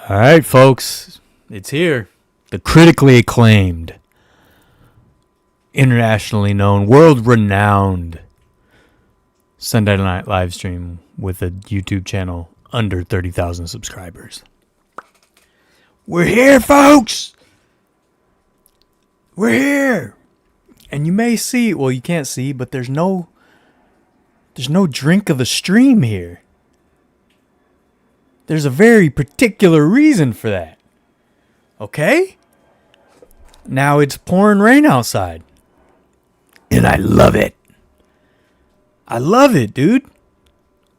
All right, folks, it's here. The critically acclaimed, internationally known, world-renowned Sunday night live stream with a YouTube channel under 30,000 subscribers. We're here, folks. We're here. And you may see, well, you can't see, but there's no drink of the stream here. There's a very particular reason for that. Okay? Now it's pouring rain outside. And I love it. I love it, dude.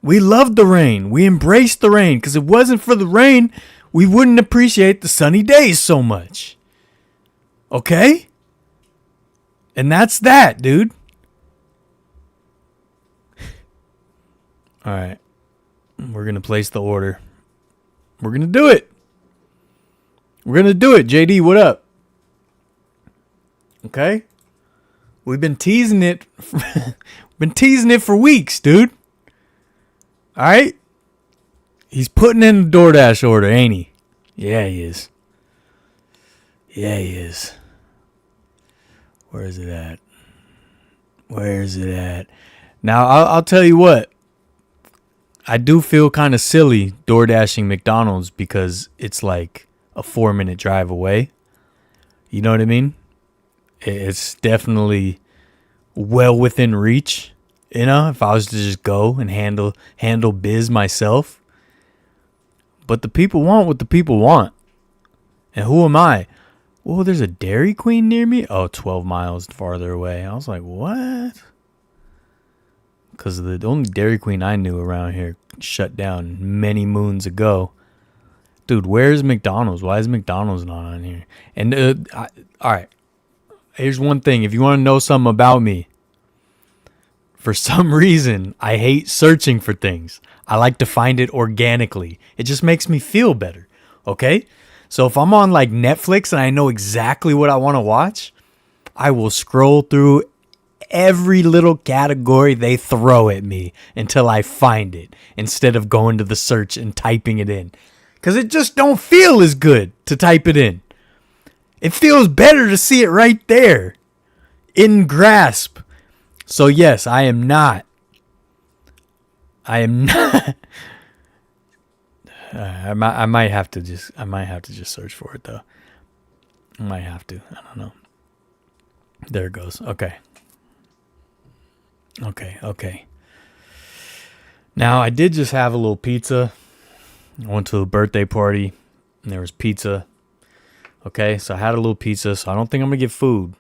We love the rain. We embrace the rain. Because if it wasn't for the rain, we wouldn't appreciate the sunny days so much. Okay? And that's that, dude. Alright. We're going to place the order. We're going to do it. We're going to do it. JD, what up? Okay? We've been teasing it. For weeks, dude. All right? He's putting in the DoorDash order, ain't he? Yeah, he is. Yeah, he is. Where is it at? Where is it at? Now, I'll tell you what. I do feel kind of silly DoorDashing McDonald's because it's like a 4-minute drive away. You know what I mean? It's definitely well within reach. You know, if I was to just go and handle biz myself. But the people want what the people want. And who am I? Well, there's a Dairy Queen near me. Oh, 12 miles farther away. I was like, what? Because the only Dairy Queen I knew around here shut down many moons ago. Dude, where's McDonald's? Why is McDonald's not on here? And, all right. Here's one thing. If you want to know something about me, for some reason, I hate searching for things. I like to find it organically. It just makes me feel better. Okay? So if I'm on like Netflix and I know exactly what I want to watch, I will scroll through every little category they throw at me until I find it instead of going to the search and typing it in. Because it just don't feel as good to type it in. It feels better to see it right there in grasp. So yes, I am not. I might have to just search for it though. I might have to. I don't know. There it goes. Okay. Now, I did just have a little pizza. I went to a birthday party, and there was pizza. Okay, so I had a little pizza, so I don't think I'm going to get food.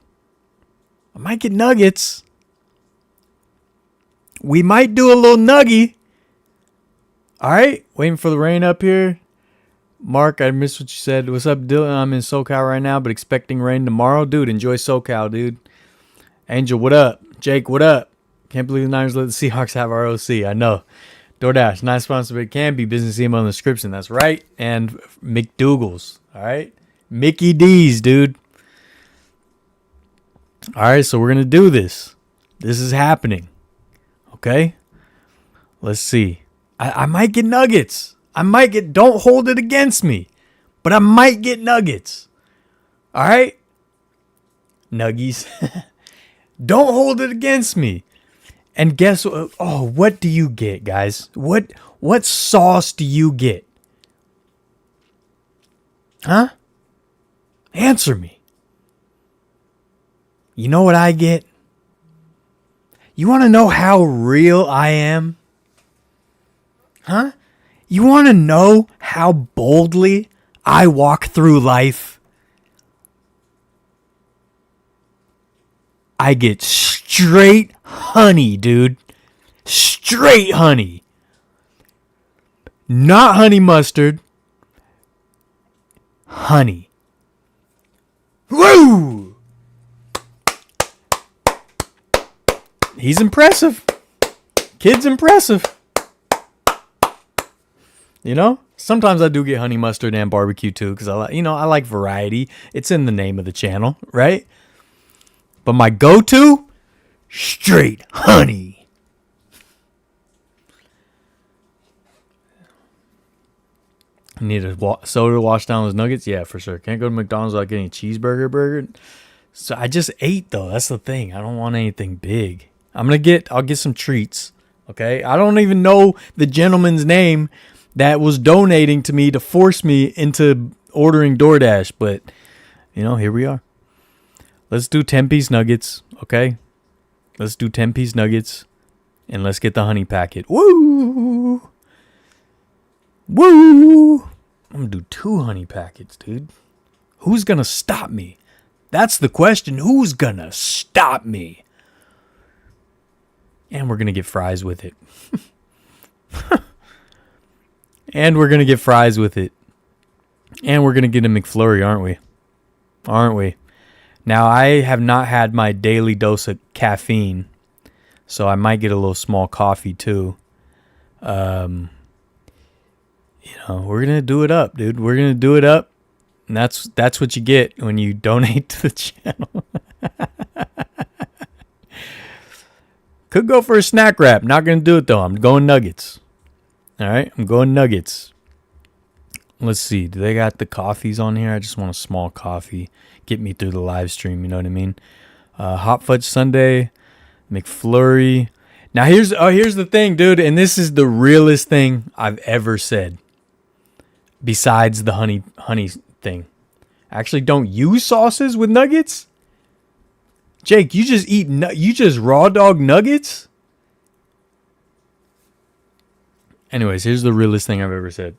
I might get nuggets. We might do a little nuggy. All right, waiting for the rain up here. Mark, I missed what you said. What's up, Dylan? I'm in SoCal right now, but expecting rain tomorrow. Dude, enjoy SoCal, dude. Angel, what up? Jake, what up? Can't believe the Niners let the Seahawks have our OC. I know. DoorDash, not sponsored, but it can be. Business email in the description. That's right. And McDougal's. All right. Mickey D's, dude. All right. So we're going to do this. This is happening. Okay. Let's see. I might get nuggets. Don't hold it against me. But I might get nuggets. All right. Nuggies. Don't hold it against me. And guess what? Oh, what do you get, guys? What sauce do you get? Huh? Answer me. You know what I get? You want to know how real I am? Huh? You want to know how boldly I walk through life? I get straight honey, dude. Straight honey. Not honey mustard. Honey. Woo! He's impressive. Kid's impressive. You know? Sometimes I do get honey mustard and barbecue too, because I like variety. It's in the name of the channel, right? But my go-to, straight honey. Need a soda to wash down those nuggets? Yeah, for sure. Can't go to McDonald's without getting a cheeseburger burger. So I just ate though. That's the thing. I don't want anything big. I'll get some treats. Okay. I don't even know the gentleman's name that was donating to me to force me into ordering DoorDash, but here we are. Let's do 10-piece nuggets. Okay. Let's do 10-piece nuggets and let's get the honey packet. Woo! Woo! I'm going to do 2 honey packets, dude. Who's going to stop me? That's the question. Who's going to stop me? And we're going to get fries with it. And we're going to get fries with it. And we're going to get a McFlurry, aren't we? Aren't we? Now, I have not had my daily dose of caffeine, so I might get a little small coffee too. We're going to do it up, dude. We're going to do it up. And that's what you get when you donate to the channel. Could go for a snack wrap. Not going to do it, though. I'm going nuggets. All right? I'm going nuggets. Let's see. Do they got the coffees on here? I just want a small coffee. Get me through the live stream. You know what I mean? Hot fudge sundae. McFlurry. Now, here's the thing, dude. And this is the realest thing I've ever said. Besides the honey thing. I actually don't use sauces with nuggets. Jake, you just raw dog nuggets? Anyways, here's the realest thing I've ever said.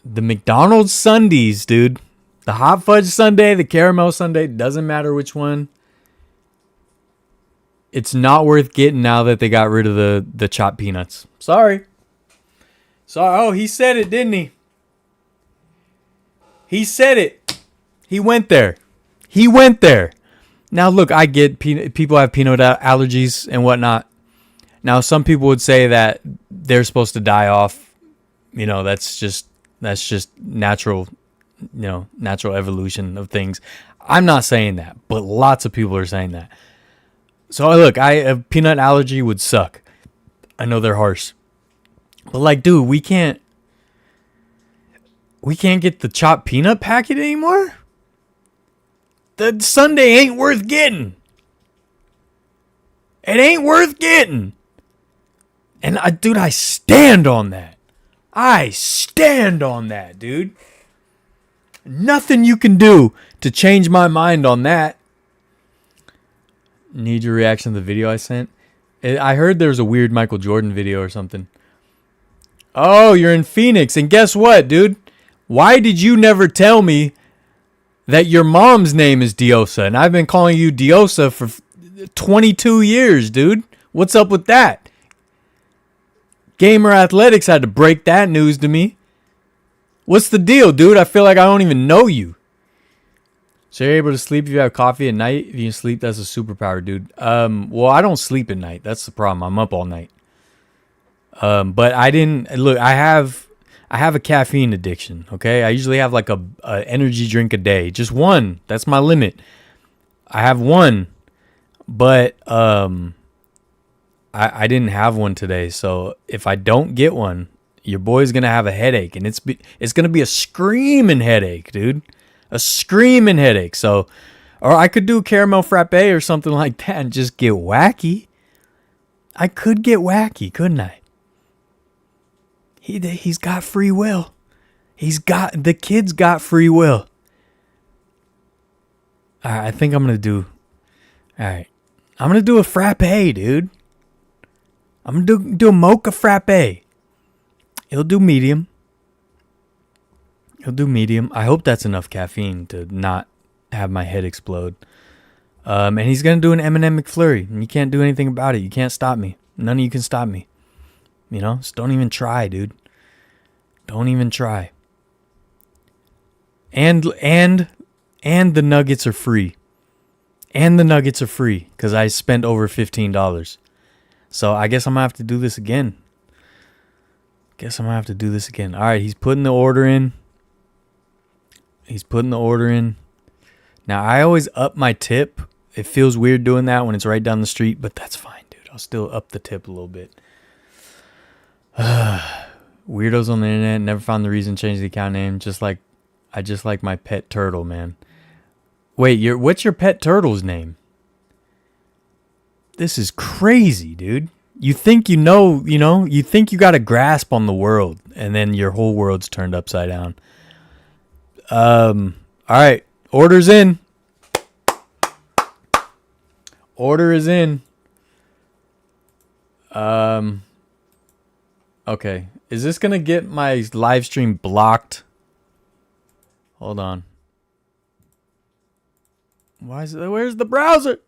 The McDonald's sundaes, dude. The hot fudge sundae, the caramel sundae, doesn't matter which one. It's not worth getting now that they got rid of the chopped peanuts. Sorry. Oh, he said it, didn't he? He said it. He went there. Now, look, I get people have peanut allergies and whatnot. Now, some people would say that they're supposed to die off. That's just natural, natural evolution of things. I'm not saying that, but lots of people are saying that. So, look, a peanut allergy would suck. I know they're harsh. But, dude, we can't get the chopped peanut packet anymore? The sundae ain't worth getting. It ain't worth getting. And, I stand on that. I stand on that, dude. Nothing you can do to change my mind on that. Need your reaction to the video I sent? I heard there was a weird Michael Jordan video or something. Oh, you're in Phoenix. And guess what, dude? Why did you never tell me that your mom's name is Diosa? And I've been calling you Diosa for 22 years, dude. What's up with that? Gamer Athletics had to break that news to me. What's the deal, dude? I feel like I don't even know you. So you're able to sleep if you have coffee at night? If you can sleep, that's a superpower, dude. Well, I don't sleep at night. That's the problem. I'm up all night. But I didn't look. I have a caffeine addiction. Okay, I usually have like a energy drink a day, just one. That's my limit. I have one, but I didn't have one today. So if I don't get one, your boy's gonna have a headache, and it's gonna be a screaming headache, dude. A screaming headache. So, or I could do caramel frappe or something like that and just get wacky. I could get wacky, couldn't I? He's got free will. The kid's got free will. All right, I think I'm gonna do. All right, I'm gonna do a frappe, dude. I'm gonna do a mocha frappe. It'll do medium. I hope that's enough caffeine to not have my head explode. And he's gonna do an eminent McFlurry, and you can't do anything about it. You can't stop me. None of you can stop me. Just don't even try, dude. Don't even try. And the nuggets are free. Because I spent over $15. So I guess I'm going to have to do this again. All right, he's putting the order in. Now, I always up my tip. It feels weird doing that when it's right down the street, but that's fine, dude. I'll still up the tip a little bit. Weirdos on the internet never found the reason to change the account name. I just like my pet turtle, man. Wait, what's your pet turtle's name? This is crazy, dude. You think you think you got a grasp on the world, and then your whole world's turned upside down. All right, order's in. Order is in. Okay. Is this gonna get my live stream blocked? Hold on. Where's the browser?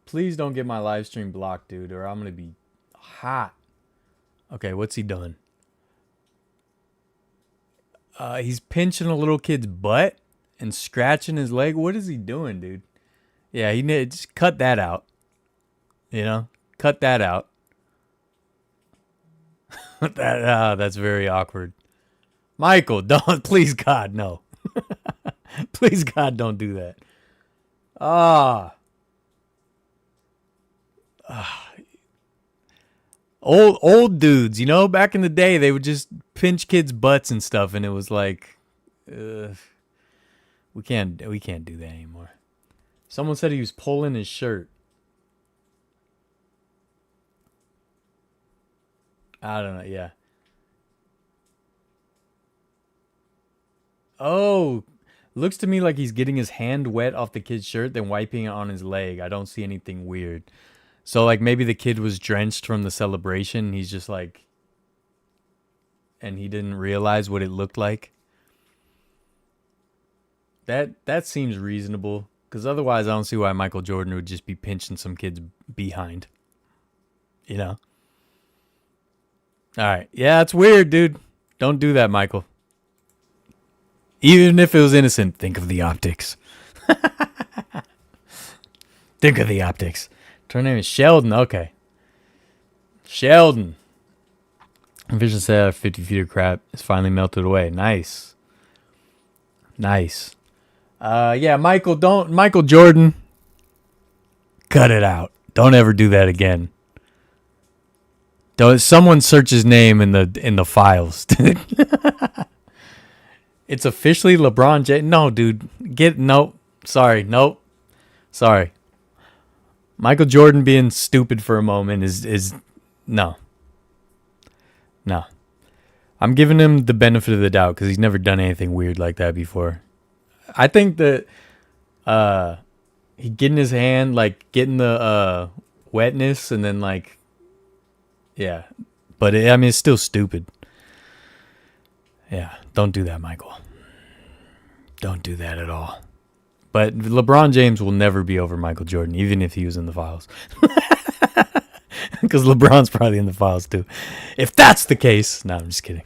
Please don't get my live stream blocked, dude, or I'm gonna be hot. Okay, what's he done? He's pinching a little kid's butt and scratching his leg. What is he doing, dude? Yeah, just cut that out. You know, cut that out. That's very awkward. Michael, don't, please God, no. Please God, don't do that. Old dudes, you know, back in the day, they would just pinch kids' butts and stuff, and it was like, we can't do that anymore. Someone said he was pulling his shirt. I don't know. Yeah. Oh, looks to me like he's getting his hand wet off the kid's shirt, then wiping it on his leg. I don't see anything weird. So, like, maybe the kid was drenched from the celebration. He's just like, and he didn't realize what it looked like. That seems reasonable, because otherwise I don't see why Michael Jordan would just be pinching some kid's behind. You know? All right. Yeah, it's weird, dude. Don't do that, Michael. Even if it was innocent, think of the optics. Think of the optics. Her name is Sheldon. Okay. Sheldon. Vision said 50 feet of crap is finally melted away. Nice. Nice. Yeah, Michael Jordan. Cut it out. Don't ever do that again. Don't someone search his name in the files. It's officially LeBron James. No, dude. Nope. Sorry. Nope. Sorry. Michael Jordan being stupid for a moment is no. No. I'm giving him the benefit of the doubt because he's never done anything weird like that before. I think that he getting his hand, like getting the wetness and then like, yeah. But it's still stupid. Yeah, don't do that, Michael. Don't do that at all. But LeBron James will never be over Michael Jordan, even if he was in the files. Because LeBron's probably in the files too. If that's the case. No, I'm just kidding.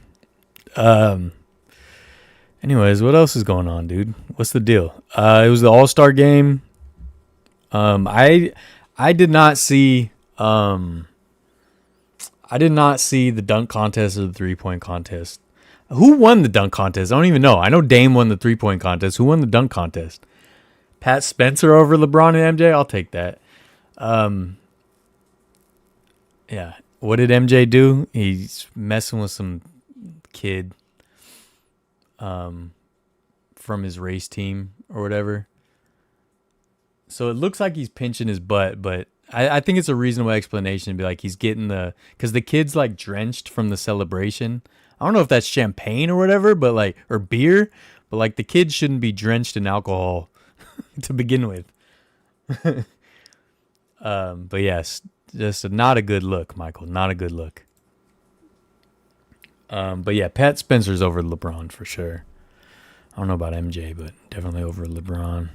Anyways, what else is going on, dude? What's the deal? It was the All-Star game. I did not see the dunk contest or the 3-point contest. Who won the dunk contest? I don't even know. I know Dame won the 3-point contest. Who won the dunk contest? Pat Spencer over LeBron and MJ? I'll take that. Yeah. What did MJ do? He's messing with some kid from his race team or whatever. So it looks like he's pinching his butt, but I think it's a reasonable explanation to be like he's getting because the kid's like drenched from the celebration. I don't know if that's champagne or whatever, but like, or beer, but like the kid shouldn't be drenched in alcohol to begin with. But yes, just not a good look, Michael. Not a good look. But yeah, Pat Spencer's over LeBron for sure. I don't know about MJ, but definitely over LeBron.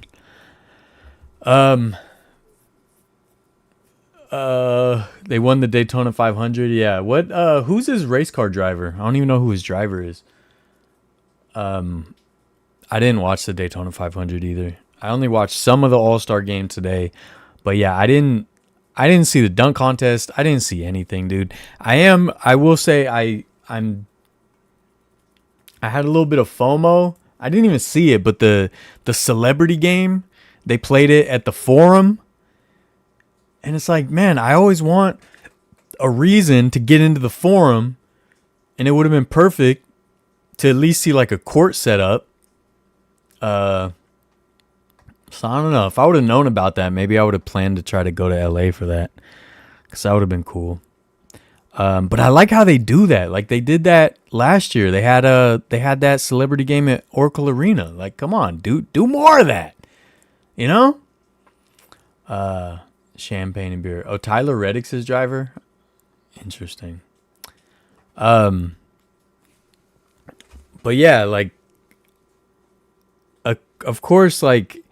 They won the Daytona 500. Yeah. What? Who's his race car driver? I don't even know who his driver is. I didn't watch the Daytona 500 either. I only watched some of the All-Star game today, but yeah, I didn't see the dunk contest. I didn't see anything, dude. I will say I had a little bit of FOMO. I didn't even see it, but the celebrity game, they played it at the Forum. And it's like, man, I always want a reason to get into the forum, and it would have been perfect to at least see like a court set up. So I don't know. If I would have known about that, maybe I would have planned to try to go to LA for that, because that would have been cool. But I like how they do that. Like they did that last year. They had that celebrity game at Oracle Arena. Like, come on, do more of that. You know? Champagne and beer. Oh, Tyler Reddick's his driver. Interesting. But yeah, like, of course, like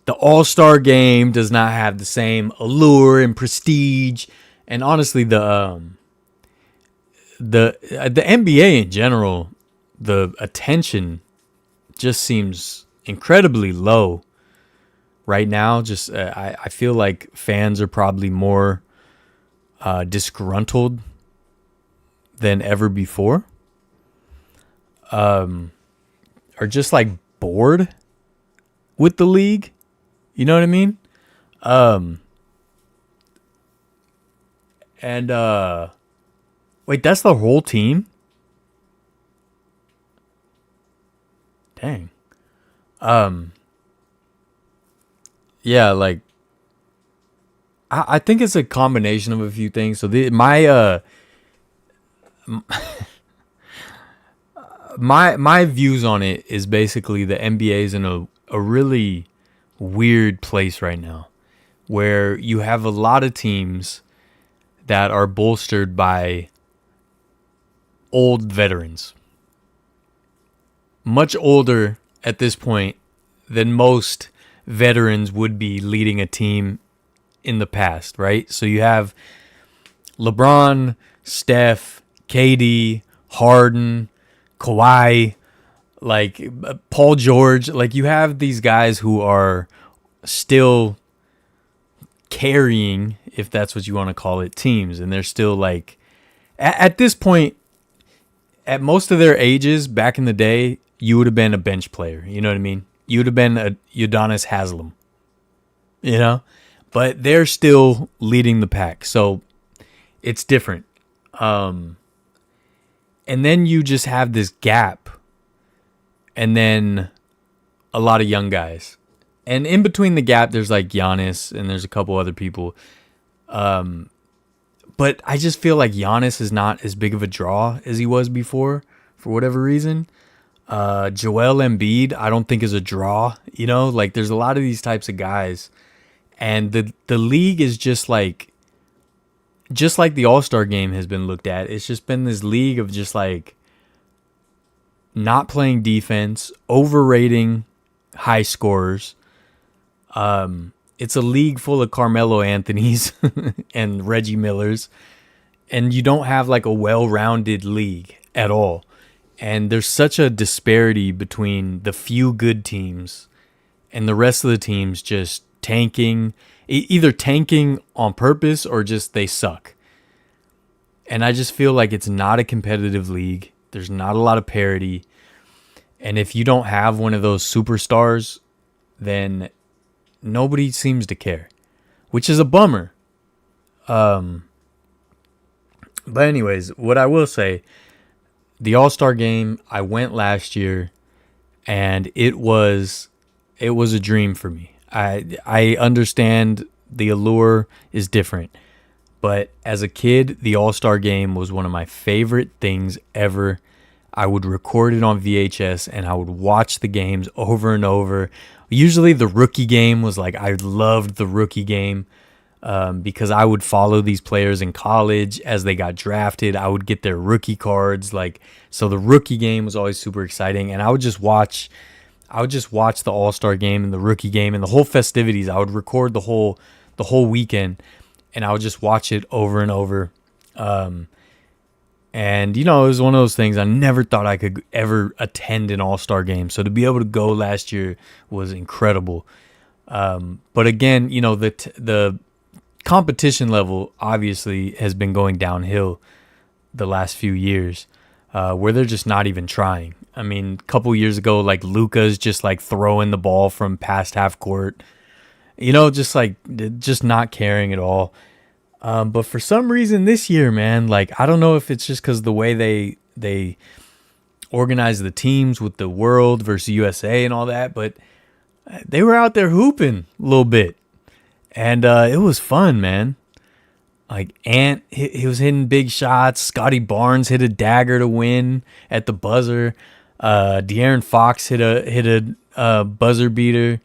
the All-Star game does not have the same allure and prestige. And honestly, the NBA in general, the attention just seems incredibly low right now. Just I feel like fans are probably more disgruntled than ever before, or just like bored with the league. You know what I mean? Wait, that's the whole team? Dang. Yeah, like I think it's a combination of a few things. So my views on it is basically the NBA is in a really weird place right now, where you have a lot of teams that are bolstered by old veterans, much older at this point than most veterans would be leading a team in the past, right? So you have LeBron, Steph, KD, Harden, Kawhi, like Paul George. Like you have these guys who are still carrying, if that's what you want to call it, teams, and they're still like at this point, at most of their ages back in the day, you would have been a bench player. You know what I mean? You would have been a Udonis Haslem, you know, but they're still leading the pack. So it's different. And then you just have this gap, and then a lot of young guys. And in between the gap, there's like Giannis and there's a couple other people. But I just feel like Giannis is not as big of a draw as he was before, for whatever reason. Joel Embiid, I don't think is a draw. You know, like there's a lot of these types of guys, and the league is just like the All-Star game has been looked at. It's just been this league of just like not playing defense, overrating high scorers. It's a league full of Carmelo Anthonys and Reggie Millers, and you don't have like a well-rounded league at all. And there's such a disparity between the few good teams and the rest of the teams just tanking, either tanking on purpose or just they suck. And I just feel like it's not a competitive league. There's not a lot of parity. And if you don't have one of those superstars, then nobody seems to care, which is a bummer. But anyways, what I will say, the All-Star game, I went last year, and it was a dream for me. I understand the allure is different, but as a kid, the All-Star game was one of my favorite things ever. I would record it on VHS, and I would watch the games over and over. Usually the rookie game was like, I loved the rookie game because I would follow these players in college as they got drafted. I would get their rookie cards. So the rookie game was always super exciting. And I would just watch the All-Star game and the rookie game and the whole festivities. I would record the whole weekend, and I would just watch it over and over. And, you know, it was one of those things I never thought I could ever attend an All-Star game. So to be able to go last year was incredible. But again, you know, the competition level obviously has been going downhill the last few years, where they're just not even trying. I mean, a couple years ago, like Luka's just like throwing the ball from past half court, you know, just not caring at all. But for some reason this year, man, like I don't know if it's just because the way they organize the teams with the World versus USA and all that, but they were out there hooping a little bit, and it was fun, man. Like Ant, he was hitting big shots. Scotty Barnes hit a dagger to win at the buzzer. De'Aaron Fox hit a buzzer beater.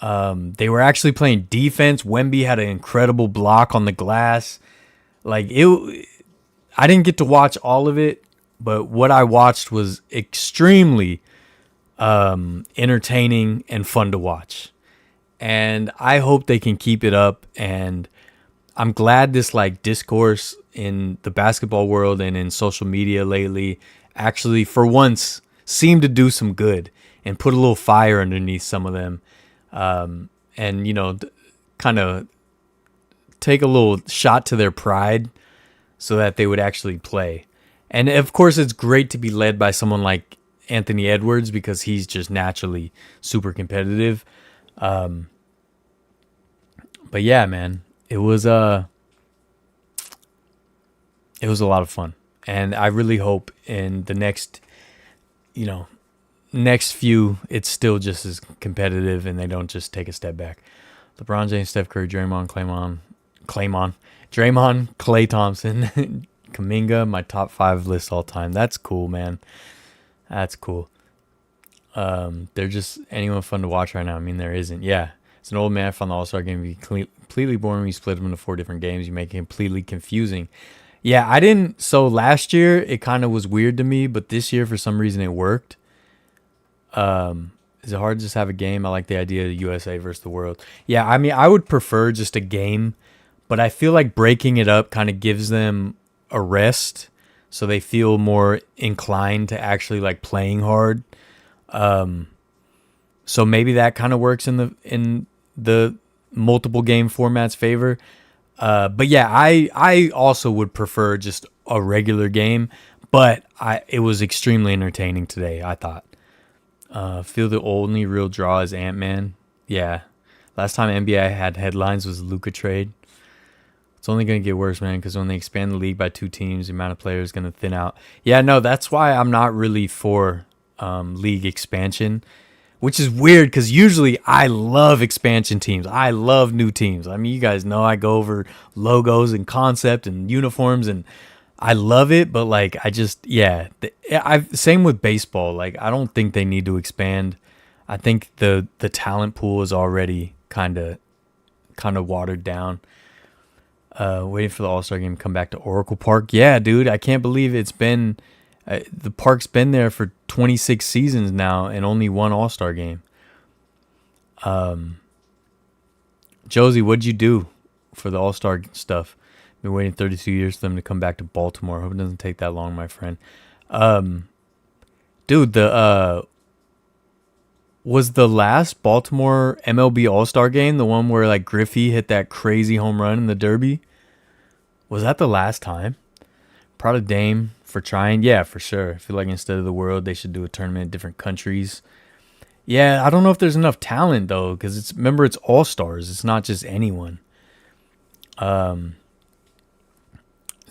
They were actually playing defense. Wemby had an incredible block on the glass. Like I didn't get to watch all of it, but what I watched was extremely entertaining and fun to watch. And I hope they can keep it up. And I'm glad this like discourse in the basketball world and in social media lately actually for once seemed to do some good and put a little fire underneath some of them. And, you know, kind of take a little shot to their pride so that they would actually play. And of course, it's great to be led by someone like Anthony Edwards because he's just naturally super competitive. But yeah, man, it was a lot of fun. And I really hope in the next few, it's still just as competitive and they don't just take a step back. LeBron James, Steph Curry, Draymond, Klay Thompson, Kuminga, my top 5 list all time. That's cool, man. That's cool. They're just anyone fun to watch right now. I mean, there isn't. Yeah, it's an old man. I found the All-Star game to be completely boring. You split them into 4 different games. You make it completely confusing. Yeah, I didn't. So last year, it kind of was weird to me, but this year, for some reason, it worked. Is it hard to just have a game? I like the idea of the USA versus the world. Yeah, I mean, I would prefer just a game, but I feel like breaking it up kind of gives them a rest, so they feel more inclined to actually like playing hard. So maybe that kind of works in the multiple game format's favor. But yeah, I also would prefer just a regular game, but it was extremely entertaining today, I thought. Feel the only real draw is Ant-Man. Yeah. Last time NBA had headlines was Luka trade. It's only going to get worse, man, because when they expand the league by 2 teams, the amount of players is going to thin out. Yeah, no, that's why I'm not really for league expansion, which is weird because usually I love expansion teams. I love new teams. I mean, you guys know I go over logos and concept and uniforms, and I love it, but like same with baseball. Like I don't think they need to expand. I think the talent pool is already kind of watered down. Waiting for the All-Star game to come back to Oracle Park. Yeah, dude, I can't believe it's been the park's been there for 26 seasons now and only one All-Star game. Josie, what'd you do for the All-Star stuff? Been waiting 32 years for them to come back to Baltimore. Hope it doesn't take that long, my friend. Dude, was the last Baltimore MLB All-Star game the one where like Griffey hit that crazy home run in the Derby? Was that the last time? Proud of Dame for trying. Yeah, for sure. I feel like instead of the world, they should do a tournament in different countries. Yeah, I don't know if there's enough talent though, because remember it's all-stars. It's not just anyone.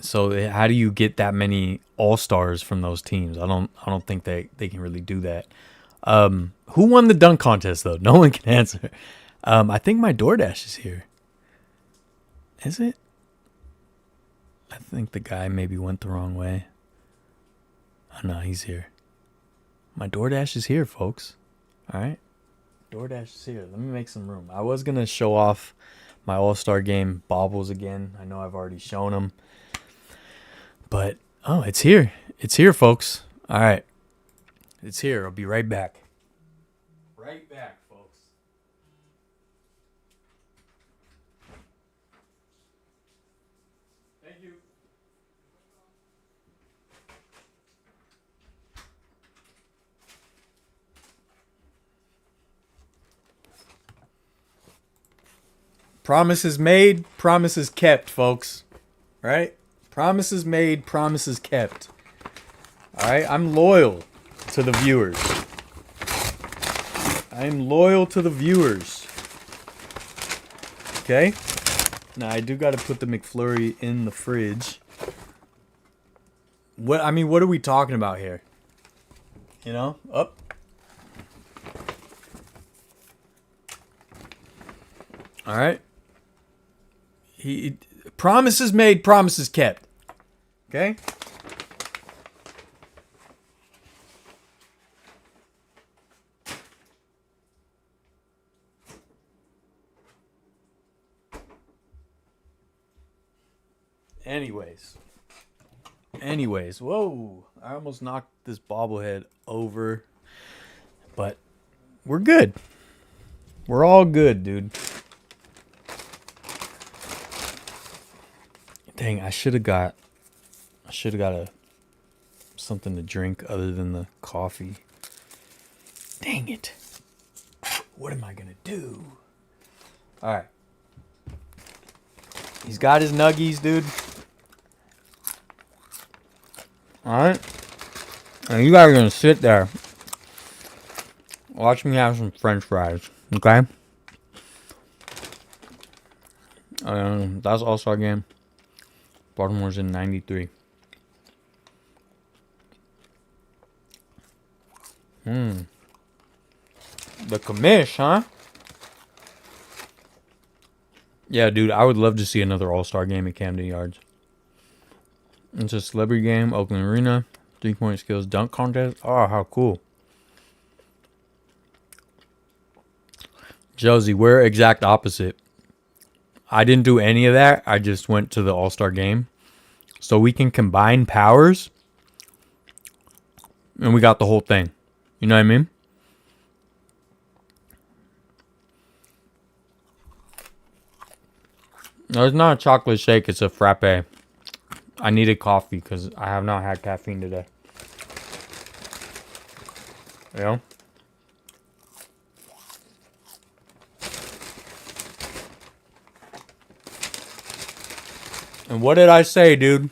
So how do you get that many all-stars from those teams? I don't think they can really do that. Who won the dunk contest though? No one can answer. I think my DoorDash is here. Is it? I think the guy maybe went the wrong way. Oh no, he's here. My DoorDash is here, folks. All right. DoorDash is here. Let me make some room. I was going to show off my All-Star Game baubles again. I know I've already shown them. But, oh, it's here. It's here, folks. All right. It's here. I'll be right back. Right back, folks. Thank you. Promises made, promises kept, folks. Right? Promises made, promises kept. All right, I'm loyal to the viewers. I'm loyal to the viewers. Okay? Now I do got to put the McFlurry in the fridge. What are we talking about here? You know, up. All right. He promises made, promises kept. Okay. Anyways, whoa. I almost knocked this bobblehead over. But we're good. We're all good, dude. Dang, I should have got something to drink other than the coffee. Dang it. What am I going to do? All right. He's got his nuggies, dude. Alright. And you guys are gonna sit there. Watch me have some french fries. Okay? That's All-Star game. Baltimore's in 93. The commish, huh? Yeah, dude, I would love to see another All-Star game at Camden Yards. It's a celebrity game, Oakland Arena, 3-point skills dunk contest. Oh, how cool. Josie, we're exact opposite. I didn't do any of that. I just went to the All-Star game. So we can combine powers. And we got the whole thing. You know what I mean? No, it's not a chocolate shake. It's a frappe. I needed coffee because I have not had caffeine today. You know? And what did I say, dude?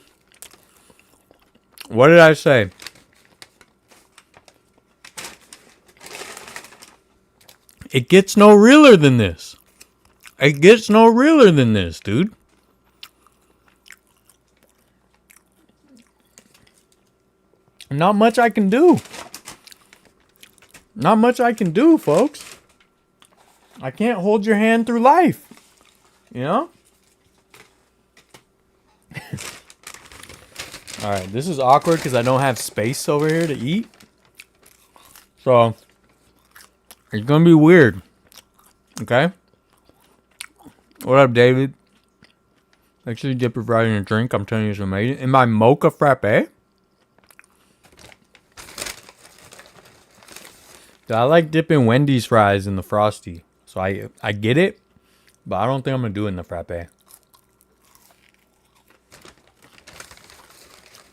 What did I say? It gets no realer than this. It gets no realer than this, dude. Not much I can do. Not much I can do, folks. I can't hold your hand through life. You know? Alright, this is awkward because I don't have space over here to eat. So, it's going to be weird. Okay? What up, David? Make sure you dip your fries in your drink. I'm telling you, it's amazing. In my mocha frappe? I like dipping Wendy's fries in the Frosty. So I get it, but I don't think I'm going to do it in the frappe.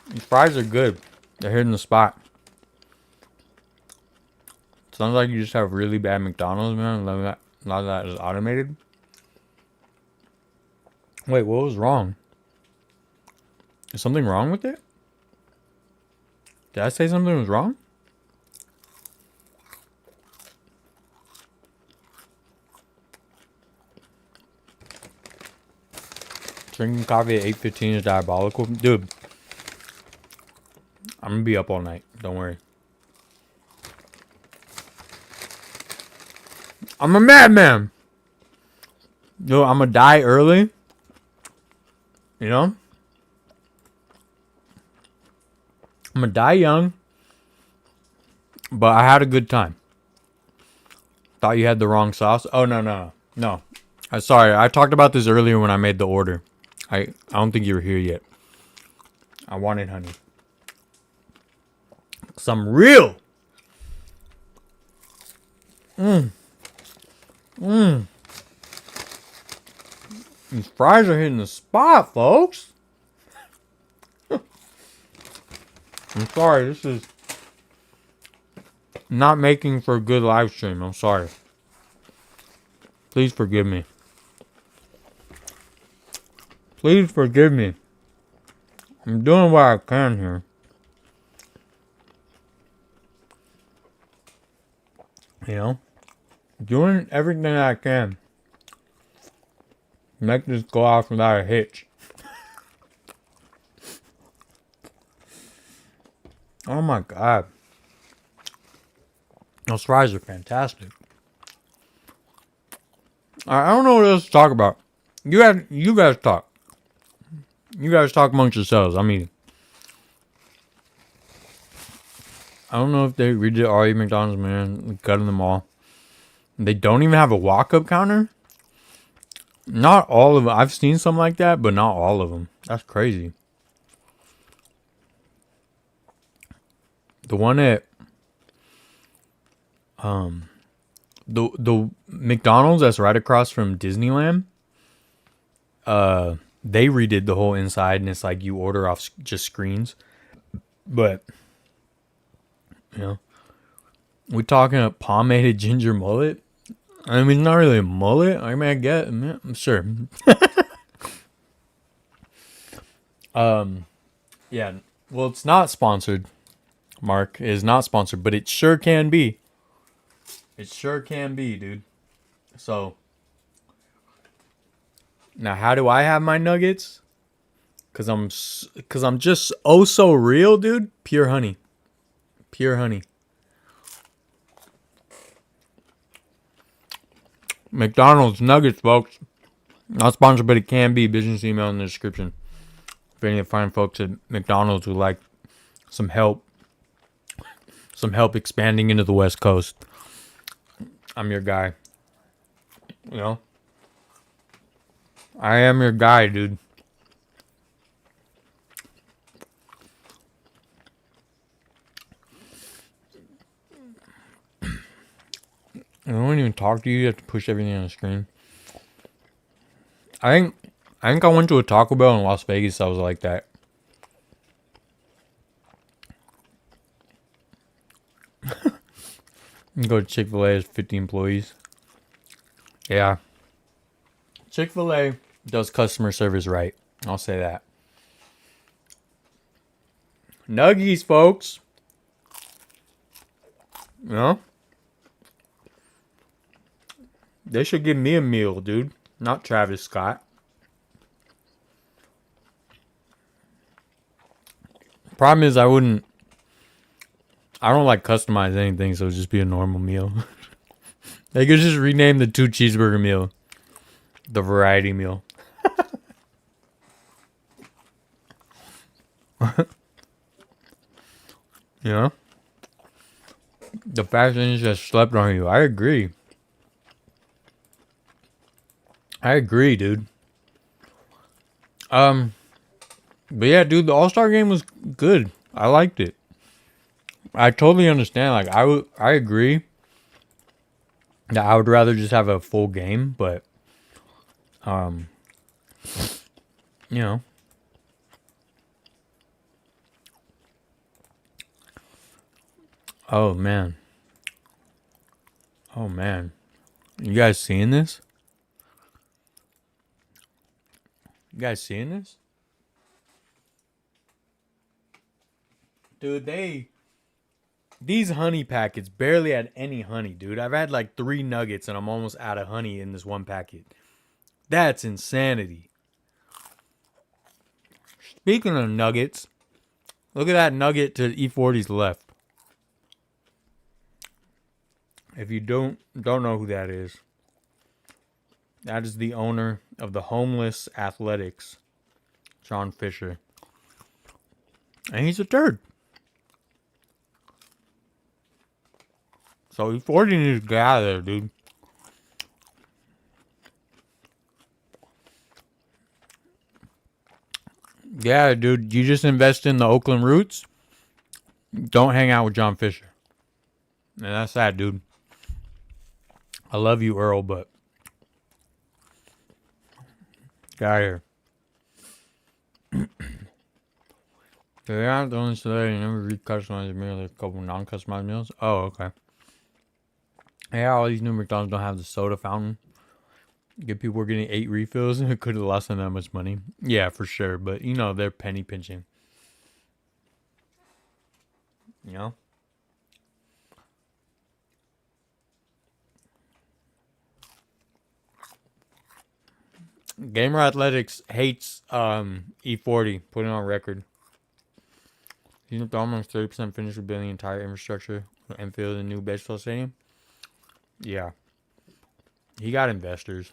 These fries are good. They're hitting the spot. Sounds like you just have really bad McDonald's, man. A lot of that is automated. Wait, what was wrong? Is something wrong with it? Did I say something was wrong? Drinking coffee at 8:15 is diabolical. Dude, I'm going to be up all night. Don't worry. I'm a madman. Dude, I'm going to die early. You know? I'm going to die young. But I had a good time. Thought you had the wrong sauce. Oh, no. Sorry, I talked about this earlier when I made the order. I don't think you were here yet. I wanted honey. Some real. These fries are hitting the spot, folks. I'm sorry, this is not making for a good live stream. I'm sorry. Please forgive me. Please forgive me. I'm doing what I can here. You know? Doing everything I can. Make this go off without a hitch. Oh my god. Those fries are fantastic. I don't know what else to talk about. You guys talk. You guys talk amongst yourselves. I mean, I don't know if they redid all your McDonald's, man. Gutting them all. They don't even have a walk-up counter? Not all of them. I've seen some like that, but not all of them. That's crazy. The one at the McDonald's that's right across from Disneyland, they redid the whole inside, and it's like you order off just screens. But you know, we talking a pomaded ginger mullet. I mean, it's not really a mullet. I mean, I get, I'm sure. Yeah. Well, it's not sponsored. Mark, it is not sponsored, but it sure can be. It sure can be, dude. So now, how do I have my nuggets? Cause I'm just oh so real, dude. Pure honey, pure honey. McDonald's nuggets, folks. Not sponsored, but it can be. Business email in the description. If any of the fine folks at McDonald's would like some help expanding into the West Coast, I'm your guy. You know, I am your guy, dude. I don't even talk to you. You have to push everything on the screen. I think I went to a Taco Bell in Las Vegas. I was like that. You go to Chick-fil-A, has 50 employees. Yeah. Chick-fil-A does customer service right. I'll say that. Nuggies, folks. You know? They should give me a meal, dude. Not Travis Scott. Problem is, I don't like customize anything, so it'll just be a normal meal. They could just rename the 2 cheeseburger meal the variety meal. You know? The fashion just slept on you. I agree. Dude. But yeah, dude, the All-Star game was good. I liked it. I totally understand. Like, I agree that I would rather just have a full game, but, you know. Oh, man. You guys seeing this? Dude, these honey packets barely had any honey, dude. I've had like 3 nuggets and I'm almost out of honey in this one packet. That's insanity. Speaking of nuggets, look at that nugget to E40's left. If you don't know who that is the owner of the Homeless Athletics, John Fisher. And he's a turd. So E40 needs to get out of there, dude. Yeah, dude, you just invest in the Oakland Roots. Don't hang out with John Fisher. And that's sad, dude. I love you, Earl, but get out of here. Yeah, the only today you never re-customized merely a couple non-customized meals. Oh, okay. Yeah, all these new McDonald's don't have the soda fountain. People were getting 8 refills and it could have lost them that much money. Yeah, for sure. But, you know, they're penny pinching. You know? Gamer Athletics hates E40. Put it on record. He's almost 30% finished with building the entire infrastructure and building a new baseball stadium. Yeah. He got investors.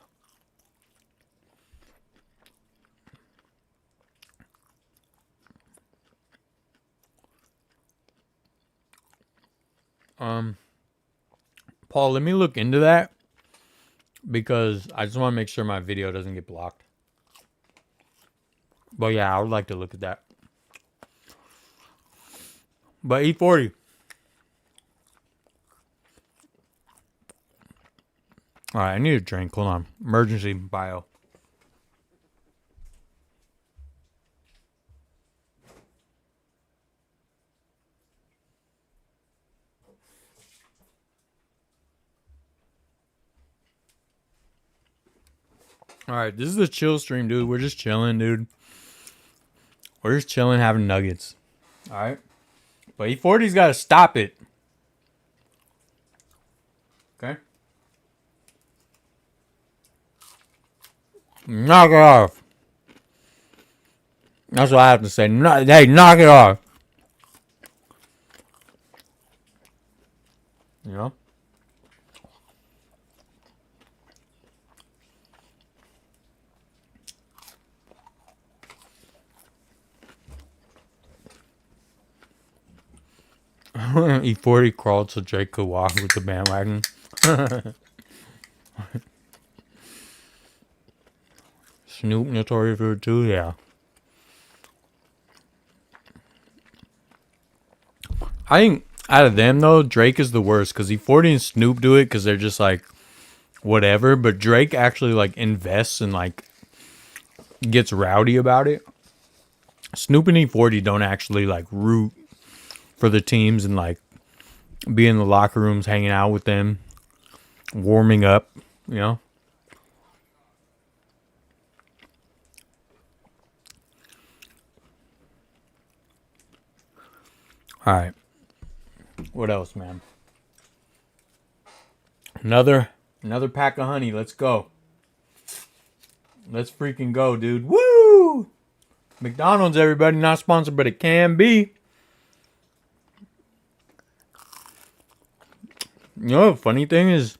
Paul, let me look into that because I just want to make sure my video doesn't get blocked. But yeah, I would like to look at that. But E40. Alright, I need a drink. Hold on. Emergency bio. Alright, this is a chill stream, dude. We're just chilling, dude. We're just chilling, having nuggets. Alright? But E40's got to stop it. Okay? Knock it off. That's what I have to say. Hey, knock it off. You know? E40 crawled so Drake could walk with the bandwagon. Snoop notorious for it too, yeah. I think out of them though, Drake is the worst because E40 and Snoop do it because they're just like whatever, but Drake actually like invests and like gets rowdy about it. Snoop and E40 don't actually like root for the teams and like be in the locker rooms hanging out with them, warming up, you know. All right. What else, man? Another pack of honey. Let's go. Let's freaking go, dude. Woo! McDonald's, everybody. Not sponsored, but it can be. You know, the funny thing is,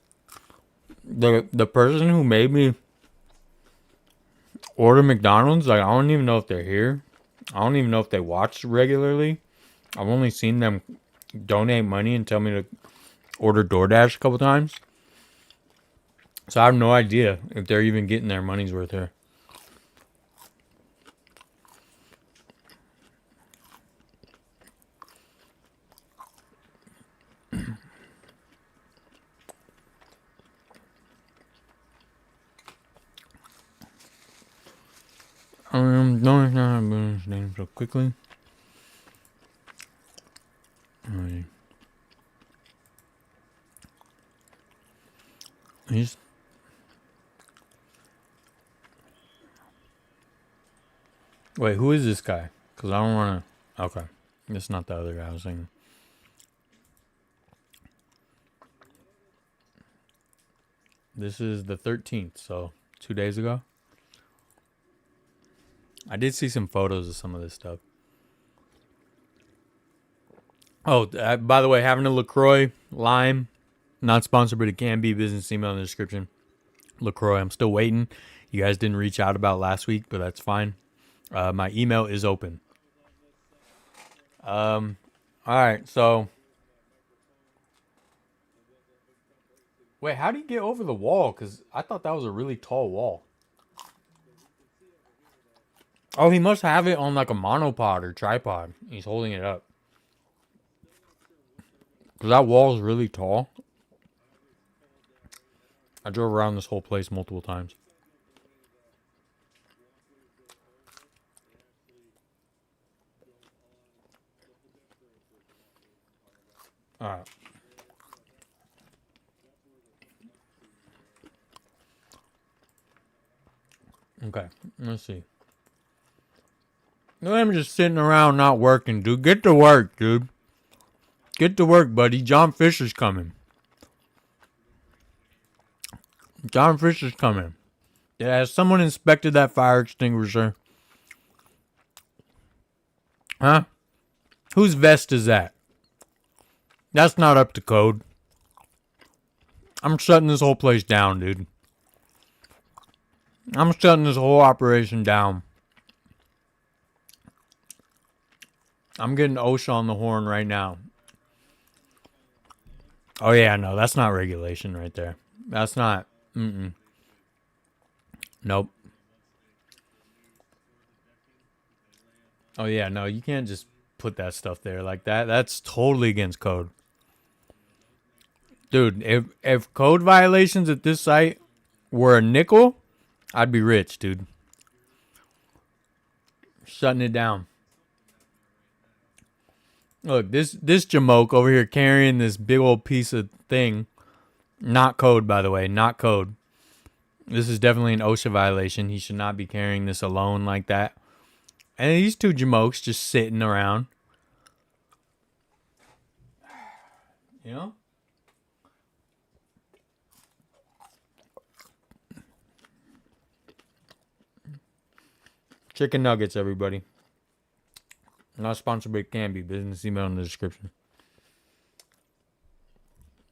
the person who made me order McDonald's, like, I don't even know if they're here. I don't even know if they watch regularly. I've only seen them donate money and tell me to order DoorDash a couple times. So I have no idea if they're even getting their money's worth here. Don't his name so quickly. Alright. He's wait, who is this guy? Because I don't want to. Okay, it's not the other guy I was thinking. This is the 13th, so 2 days ago. I did see some photos of some of this stuff. Oh, by the way, having a LaCroix lime, not sponsored, but it can be. Business email in the description. LaCroix, I'm still waiting. You guys didn't reach out about last week, but that's fine. My email is open. All right, so. Wait, how did he get over the wall? Because I thought that was a really tall wall. Oh, he must have it on like a monopod or tripod. He's holding it up. Because that wall is really tall. I drove around this whole place multiple times. Alright. Okay, let's see. No, I'm just sitting around not working, dude. Get to work, dude. Get to work, buddy. John Fisher's coming. John Fisher's coming. Yeah, has someone inspected that fire extinguisher? Huh? Whose vest is that? That's not up to code. I'm shutting this whole place down, dude. I'm shutting this whole operation down. I'm getting OSHA on the horn right now. Oh, yeah, no, that's not regulation right there. That's not. Nope. Oh, yeah, no, you can't just put that stuff there like that. That's totally against code. Dude, if code violations at this site were a nickel, I'd be rich, dude. Shutting it down. Look, this jamoke over here carrying this big old piece of thing. Not code, by the way. Not code. This is definitely an OSHA violation. He should not be carrying this alone like that. And these two jamokes just sitting around. You know? Chicken nuggets, everybody. Not sponsored, but it can be. Business email in the description.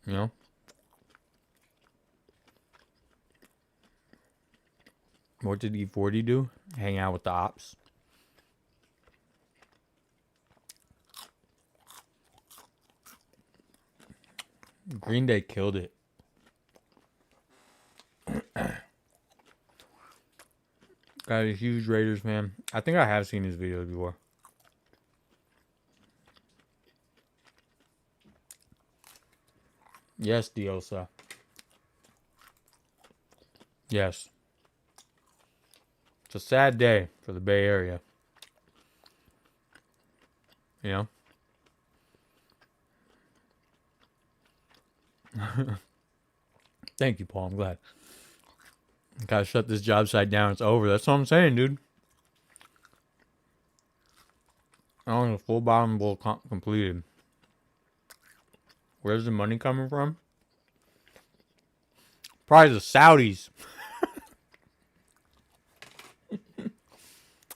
You know? What did E40 do? Hang out with the ops. Green Day killed it. Got a huge Raiders fan. I think I have seen his videos before. Yes, Diosa. Yes. It's a sad day for the Bay Area. You know? Thank you, Paul. I'm glad. Gotta shut this job site down. It's over. That's what I'm saying, dude. Only a full bottom bowl completed. Where's the money coming from? Probably the Saudis.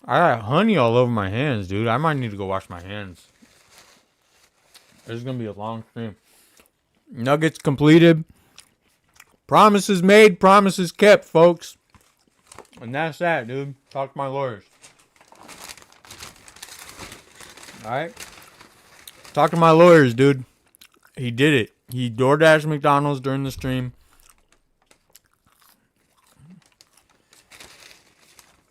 I got honey all over my hands, dude. I might need to go wash my hands. This is going to be a long stream. Nuggets completed. Promises made, promises kept, folks. And that's that, dude. Talk to my lawyers. Alright? Talk to my lawyers, dude. He did it. He DoorDashed McDonald's during the stream.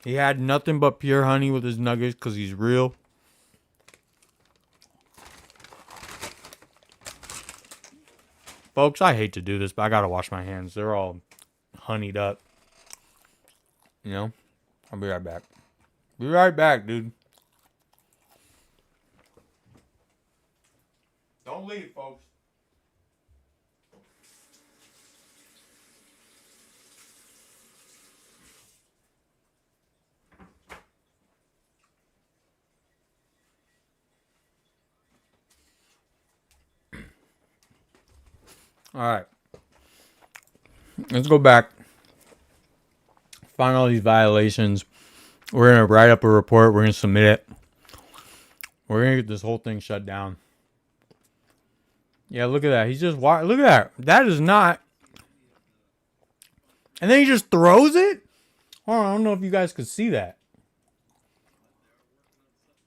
He had nothing but pure honey with his nuggets because he's real. Folks, I hate to do this, but I gotta wash my hands. They're all honeyed up. You know? I'll be right back. Be right back, dude. Don't leave, folks. Alright. Let's go back. Find all these violations. We're going to write up a report. We're going to submit it. We're going to get this whole thing shut down. Yeah, look at that. He's just... Look at that. That is not... And then he just throws it? Hold on. I don't know if you guys could see that.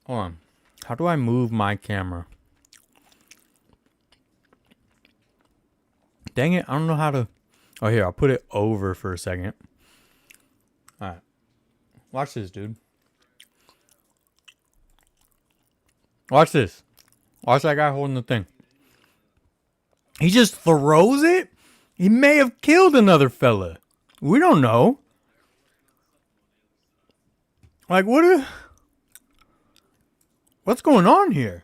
Hold on. How do I move my camera? Dang it, I don't know how to... Oh, here, I'll put it over for a second. Alright. Watch this, dude. Watch this. Watch that guy holding the thing. He just throws it? He may have killed another fella. We don't know. Like, what's going on here?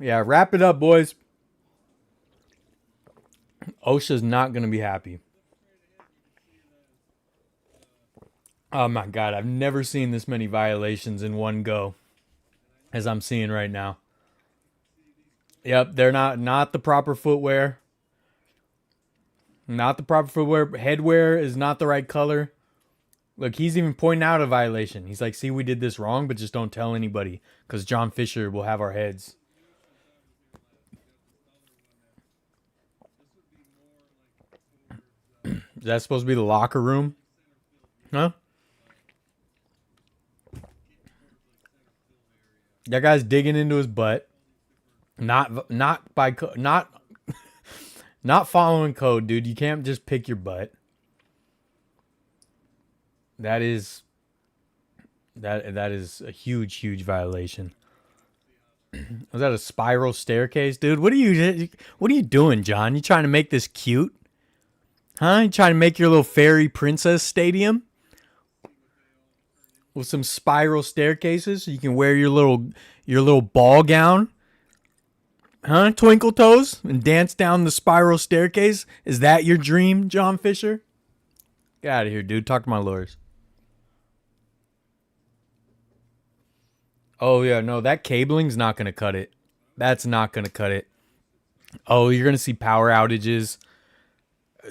Yeah, wrap it up, boys. OSHA's not going to be happy. Oh my God, I've never seen this many violations in one go as I'm seeing right now. Yep, they're not the proper footwear. Not the proper footwear. Headwear is not the right color. Look, he's even pointing out a violation. He's like, see, we did this wrong, but just don't tell anybody because John Fisher will have our heads. Is that supposed to be the locker room? Huh? That guy's digging into his butt. Not following code, dude. You can't just pick your butt. That is a huge violation. Was that a spiral staircase, dude? What are you doing, John? You trying to make this cute? Huh? You trying to make your little fairy princess stadium with some spiral staircases so you can wear your little ball gown? Huh? Twinkle toes and dance down the spiral staircase? Is that your dream, John Fisher? Get out of here, dude. Talk to my lawyers. Oh, yeah, no, that cabling's not going to cut it. That's not going to cut it. Oh, you're going to see power outages.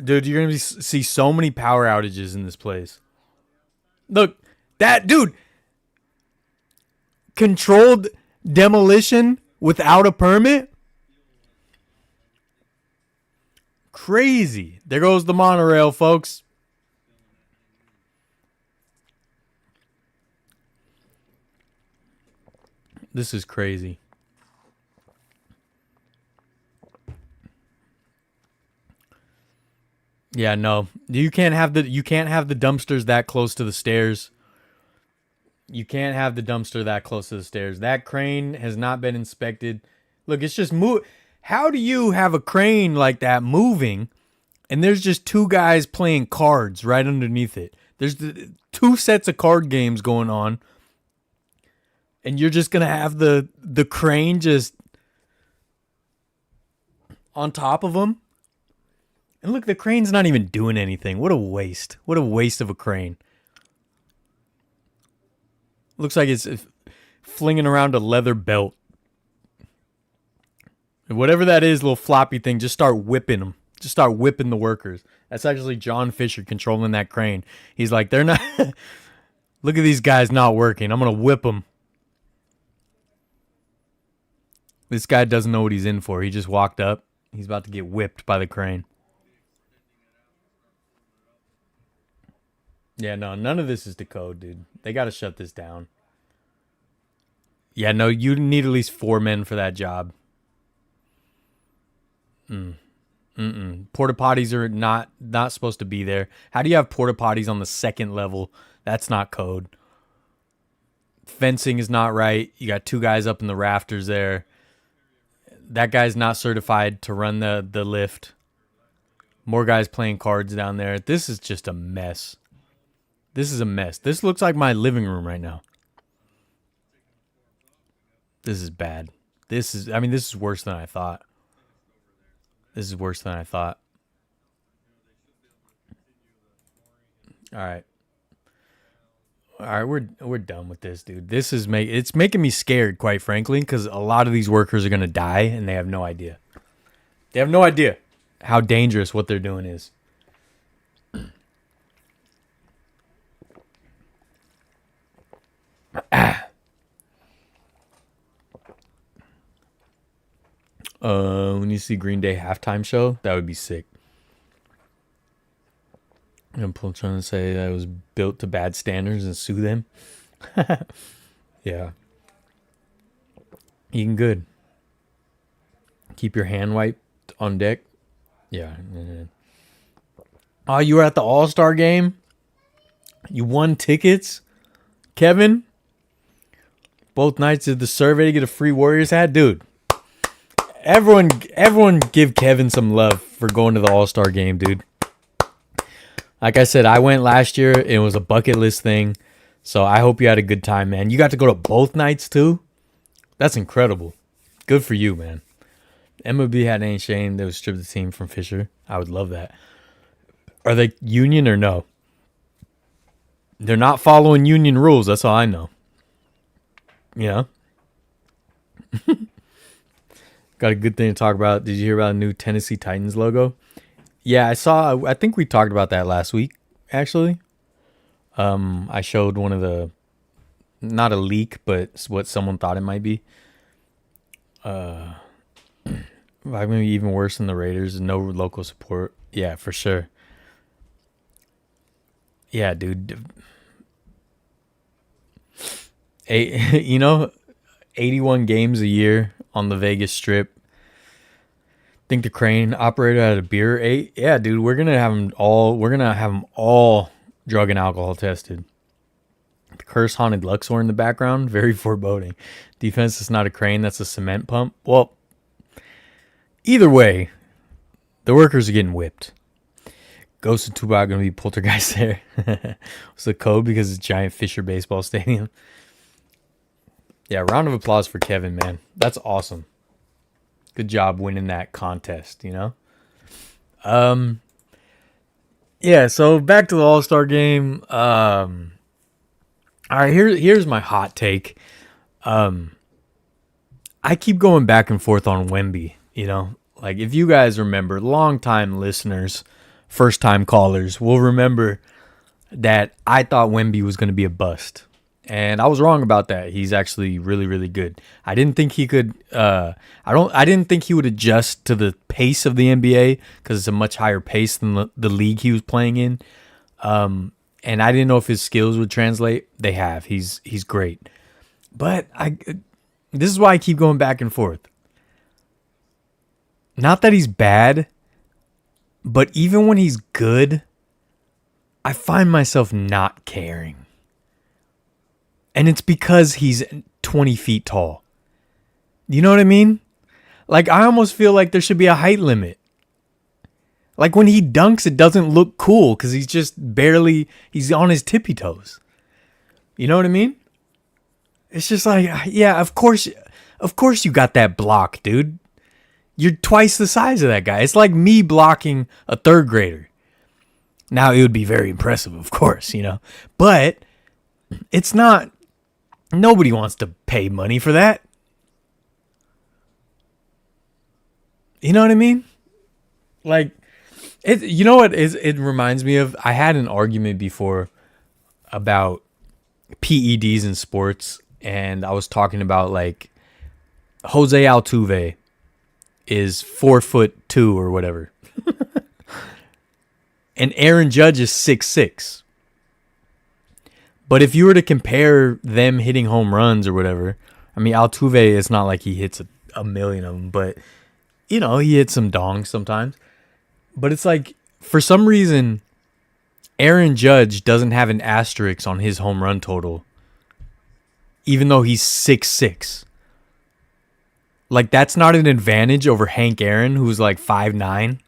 Dude, you're going to see so many power outages in this place. Look, that, dude, controlled demolition without a permit? Crazy. There goes the monorail, folks. This is crazy. Yeah, no. You can't have the dumpsters that close to the stairs. You can't have the dumpster that close to the stairs. That crane has not been inspected. Look, it's just move. How do you have a crane like that moving and there's just two guys playing cards right underneath it? There's two sets of card games going on. And you're just going to have the crane just on top of them? And look, the crane's not even doing anything. What a waste. What a waste of a crane. Looks like it's flinging around a leather belt. And whatever that is, little floppy thing, just start whipping them. Just start whipping the workers. That's actually John Fisher controlling that crane. He's like, they're not... Look at these guys not working. I'm going to whip them. This guy doesn't know what he's in for. He just walked up. He's about to get whipped by the crane. Yeah, no, none of this is to code, dude. They got to shut this down. Yeah, no, you need at least 4 men for that job. Porta potties are not supposed to be there. How do you have porta potties on the second level? That's not code. Fencing is not right. You got 2 guys up in the rafters there. That guy's not certified to run the lift. More guys playing cards down there. This is just a mess. This is a mess. This looks like my living room right now. This is bad. This is worse than I thought. This is worse than I thought. All right. All right, we're done with this, dude. This is it's making me scared, quite frankly, because a lot of these workers are gonna die and they have no idea. They have no idea how dangerous what they're doing is. When you see Green Day halftime show, that would be sick. I'm trying to say that it was built to bad standards and sue them. Yeah. Eating good. Keep your hand wiped on deck. Yeah. Oh, you were at the All-Star game? You won tickets? Kevin? Both nights did the survey to get a free Warriors hat? Dude. Everyone give Kevin some love for going to the All-Star game, dude. Like I said, I went last year. It was a bucket list thing. So I hope you had a good time, man. You got to go to both nights, too? That's incredible. Good for you, man. MLB had any shame they would strip the team from Fisher. I would love that. Are they union or no? They're not following union rules. That's all I know. Yeah. Got a good thing to talk about. Did you hear about a new Tennessee Titans logo? Yeah, I think we talked about that last week, actually. I showed one of the, not a leak, but what someone thought it might be. Maybe even worse than the Raiders. No local support. Yeah, for sure. Yeah, dude. You know, 81 games a year on the Vegas Strip. Think the crane operator had a beer ate? Yeah, dude. We're gonna have them all. We're gonna have them all drug and alcohol tested. The curse haunted Luxor in the background. Very foreboding. Defense is not a crane. That's a cement pump. Well, either way, the workers are getting whipped. Ghost and Tupac gonna be poltergeist there. It's the code because it's a giant Fisher baseball stadium. Yeah, round of applause for Kevin, man. That's awesome. Good job winning that contest, you know? Yeah, so back to the All-Star game. All right, here's my hot take. I keep going back and forth on Wemby, you know? Like, if you guys remember, long-time listeners, first-time callers will remember that I thought Wemby was going to be a bust. And I was wrong about that. He's actually really, really good. I didn't think he could. I didn't think he would adjust to the pace of the NBA because it's a much higher pace than the league he was playing in. And I didn't know if his skills would translate. They have. He's great. But this is why I keep going back and forth. Not that he's bad, but even when he's good, I find myself not caring. And it's because he's 20 feet tall. You know what I mean? Like, I almost feel like there should be a height limit. Like, when he dunks, it doesn't look cool because he's just barely, he's on his tippy toes. You know what I mean? It's just like, yeah, of course you got that block, dude. You're twice the size of that guy. It's like me blocking a third grader. Now, it would be very impressive, of course, you know. But it's not. Nobody wants to pay money for that. You know what I mean? Like, you know what it reminds me of? I had an argument before about PEDs in sports, and I was talking about, like, Jose Altuve is 4'2" or whatever. And Aaron Judge is 6'6". But if you were to compare them hitting home runs or whatever, I mean, Altuve, it's not like he hits a million of them, but, you know, he hits some dongs sometimes. But it's like, for some reason, Aaron Judge doesn't have an asterisk on his home run total, even though he's 6'6". Like, that's not an advantage over Hank Aaron, who's like 5'9".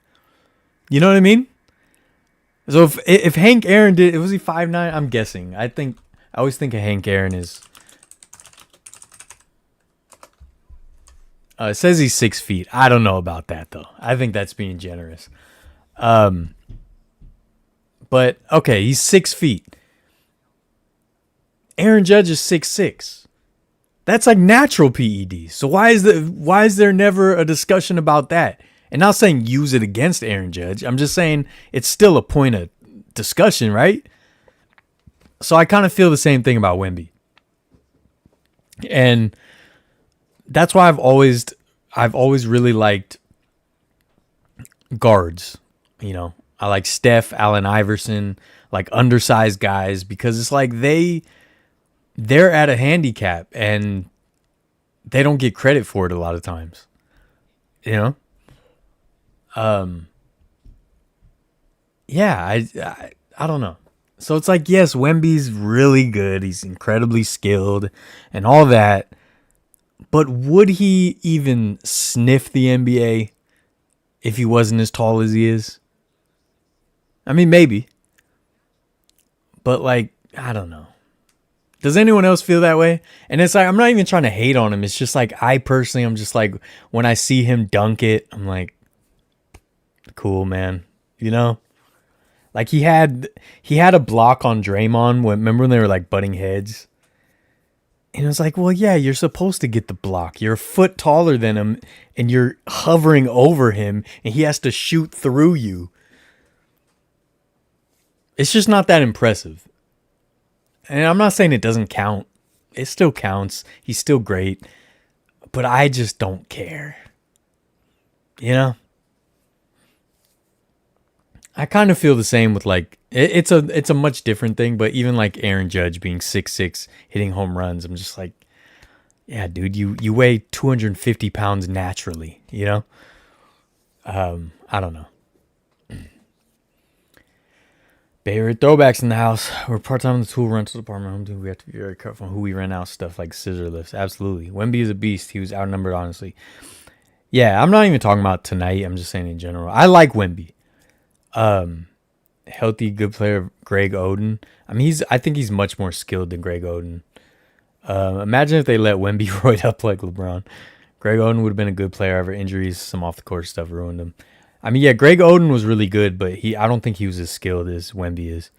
You know what I mean? So if Hank Aaron did, was he 5'9"? I'm guessing. I always think of Hank Aaron as. It says he's 6 feet. I don't know about that though. I think that's being generous. But okay, he's 6 feet. Aaron Judge is 6'6". That's like natural PEDs. So why is there never a discussion about that? And not saying use it against Aaron Judge. I'm just saying it's still a point of discussion, right? So I kind of feel the same thing about Wemby. And that's why I've always really liked guards. You know, I like Steph, Allen Iverson, like undersized guys, because it's like they're at a handicap and they don't get credit for it a lot of times. You know? Yeah, I don't know. So it's like, yes, Wemby's really good. He's incredibly skilled and all that. But would he even sniff the NBA if he wasn't as tall as he is? I mean, maybe. But like, I don't know. Does anyone else feel that way? And it's like, I'm not even trying to hate on him. It's just like, I'm just like, when I see him dunk it, I'm like, cool, man. You know? Like he had a block on Draymond. Remember when they were like butting heads? And it was like, well, yeah, you're supposed to get the block. You're a foot taller than him and you're hovering over him and he has to shoot through you. It's just not that impressive. And I'm not saying it doesn't count. It still counts. He's still great. But I just don't care. You know? I kind of feel the same with like it's a much different thing, but even like Aaron Judge being 6'6", hitting home runs, I'm just like, yeah, dude, you weigh 250 pounds naturally, you know? I don't know. Bay Area throwbacks in the house. We're part-time in the tool rental department. We have to be very careful on who we rent out stuff like scissor lifts. Absolutely. Wemby is a beast. He was outnumbered, honestly. Yeah, I'm not even talking about tonight. I'm just saying in general. I like Wemby. Healthy, good player, Greg Oden. I mean, I think he's much more skilled than Greg Oden. Imagine if they let Wemby roid up like LeBron. Greg Oden would have been a good player. However, injuries, some off-the-court stuff ruined him. I mean, yeah, Greg Oden was really good, but I don't think he was as skilled as Wemby is.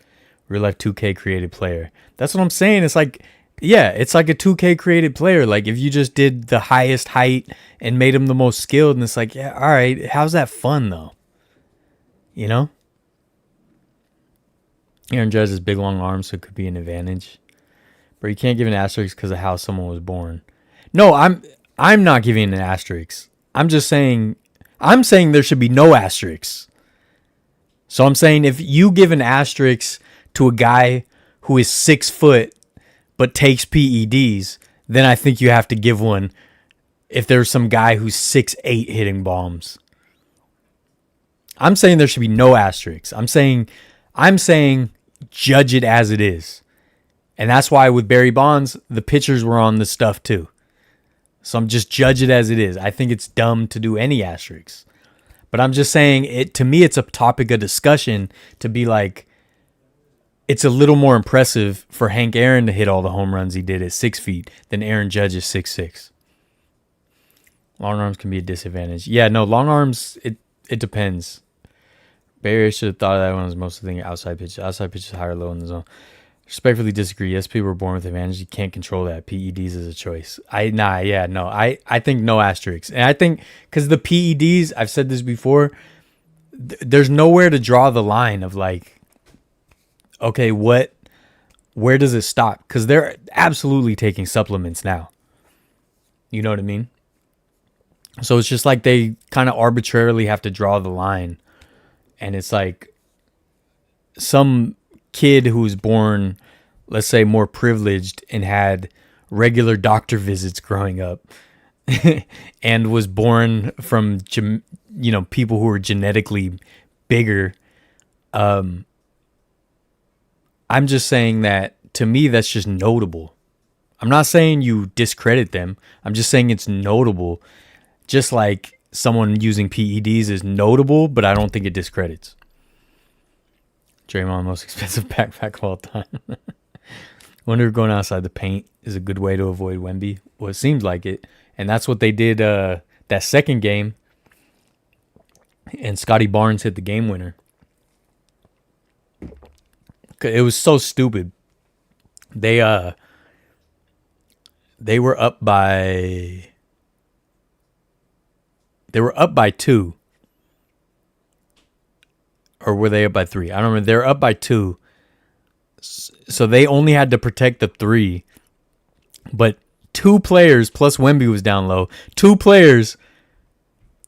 Real life 2K created player. That's what I'm saying. It's like, yeah, it's like a 2K created player. Like if you just did the highest height and made him the most skilled, and it's like, yeah, all right, how's that fun though? You know? Aaron Judge has big long arms, so it could be an advantage. But you can't give an asterisk because of how someone was born. No, I'm not giving an asterisk. I'm saying there should be no asterisks. So I'm saying if you give an asterisk to a guy who is 6 foot but takes PEDs, then I think you have to give one if there's some guy who's 6'8" hitting bombs. I'm saying there should be no asterisks. I'm saying judge it as it is. And that's why with Barry Bonds, the pitchers were on the stuff too. So I'm just judge it as it is. I think it's dumb to do any asterisks. But I'm just saying, to me, it's a topic of discussion to be like, it's a little more impressive for Hank Aaron to hit all the home runs he did at 6 feet than Aaron Judge is 6'6". Long arms can be a disadvantage. Yeah, no, long arms, it depends. Barry should have thought of that one as most of the thing outside pitch. Outside pitch is higher or low in the zone. Respectfully disagree. Yes, people were born with advantage. You can't control that. PEDs is a choice. I think no asterisks. And I think because the PEDs, I've said this before, there's nowhere to draw the line of like, okay, where does it stop? Because they're absolutely taking supplements now. You know what I mean? So it's just like they kind of arbitrarily have to draw the line. And it's like some kid who's born, let's say, more privileged and had regular doctor visits growing up and was born from, people who were genetically bigger. I'm just saying that to me, that's just notable. I'm not saying you discredit them. I'm just saying it's notable. Just like someone using PEDs is notable, but I don't think it discredits. Draymond, most expensive backpack of all time. Wonder if going outside the paint is a good way to avoid Wemby. Well, it seems like it. And that's what they did that second game. And Scotty Barnes hit the game winner. It was so stupid. They were up by 2. Or were they up by 3? I don't remember. They were up by 2. So they only had to protect the 3. But 2 players, plus Wemby was down low, 2 players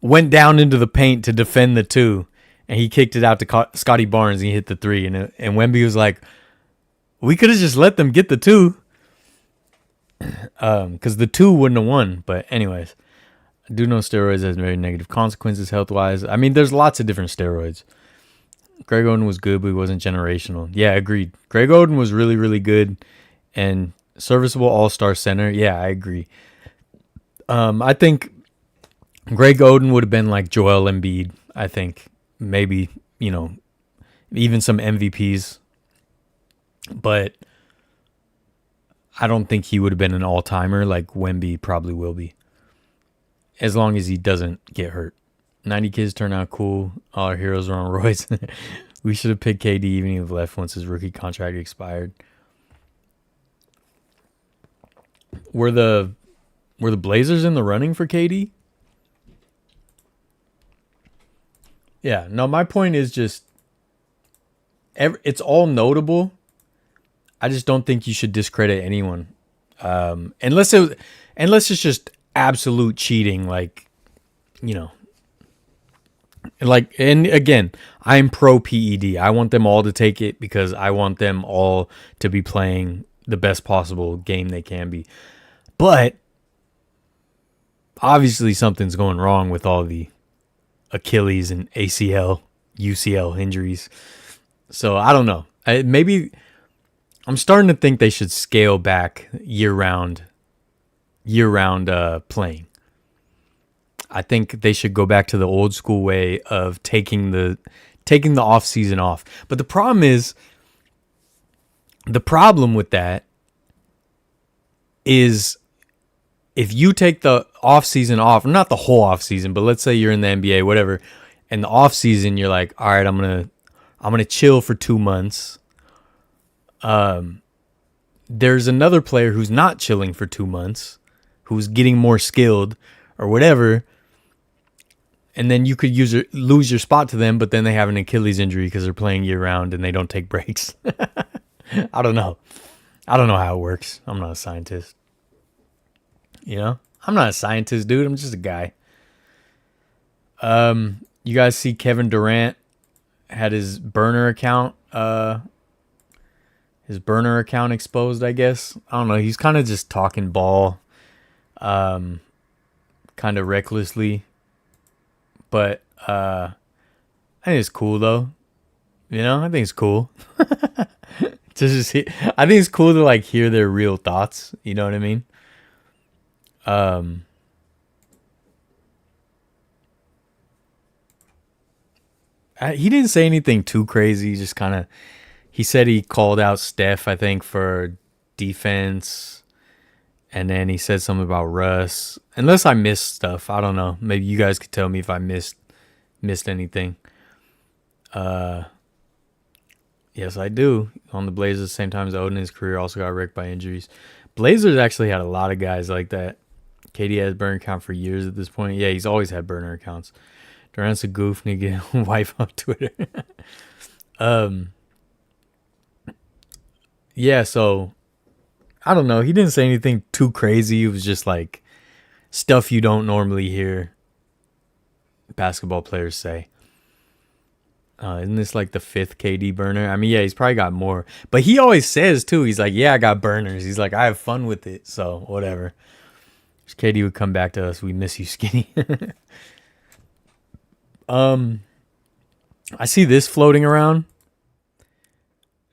went down into the paint to defend the 2. And he kicked it out to Scotty Barnes and he hit the 3. And Wemby was like, we could have just let them get the 2. Because the 2 wouldn't have won. But anyways, I do know steroids has very negative consequences health-wise. I mean, there's lots of different steroids. Greg Oden was good, but he wasn't generational. Yeah, agreed. Greg Oden was really, really good and serviceable all-star center. Yeah, I agree. I think Greg Oden would have been like Joel Embiid. I think maybe, even some MVPs. But I don't think he would have been an all-timer like Wemby probably will be. As long as he doesn't get hurt. 90 kids turn out cool. All our heroes are on roids. We should have picked KD even if left once his rookie contract expired. Were the Blazers in the running for KD? Yeah, no, my point is just it's all notable. I just don't think you should discredit anyone, unless it's just absolute cheating, like, you know, like. And again, I'm pro PED. I want them all to take it because I want them all to be playing the best possible game they can be. But obviously, something's going wrong with all the Achilles and ACL, UCL injuries. So I don't know. Maybe I'm starting to think they should scale back year-round playing. I think they should go back to the old school way of taking the off season off. But the problem with that is if you take the off season off, not the whole off season, but let's say you're in the NBA, whatever, and the off season you're like, all right, I'm gonna chill for 2 months. There's another player who's not chilling for 2 months, who's getting more skilled or whatever, and then you could lose your spot to them, but then they have an Achilles injury because they're playing year round and they don't take breaks. I don't know how it works. I'm not a scientist. You know, I'm not a scientist, dude. I'm just a guy. You guys see Kevin Durant had his burner account exposed, I guess. I don't know. He's kind of just talking ball, kind of recklessly. But I think it's cool, though. You know, I think it's cool. I think it's cool to like hear their real thoughts. You know what I mean? He didn't say anything too crazy. Just kind of, he said he called out Steph, I think, for defense. And then he said something about Russ. Unless I missed stuff. I don't know. Maybe you guys could tell me if I missed anything. Yes, I do. On the Blazers, at the same time as Odin, his career also got wrecked by injuries. Blazers actually had a lot of guys like that. KD has burner account for years at this point. Yeah, he's always had burner accounts. Durant's a goof, nigga. Wife on Twitter. Yeah, so I don't know. He didn't say anything too crazy. It was just like stuff you don't normally hear basketball players say. Isn't this like the 5th KD burner? I mean, yeah, he's probably got more. But he always says, too, he's like, yeah, I got burners. He's like, I have fun with it. So, whatever. KD would come back to us. We miss you, skinny. I see this floating around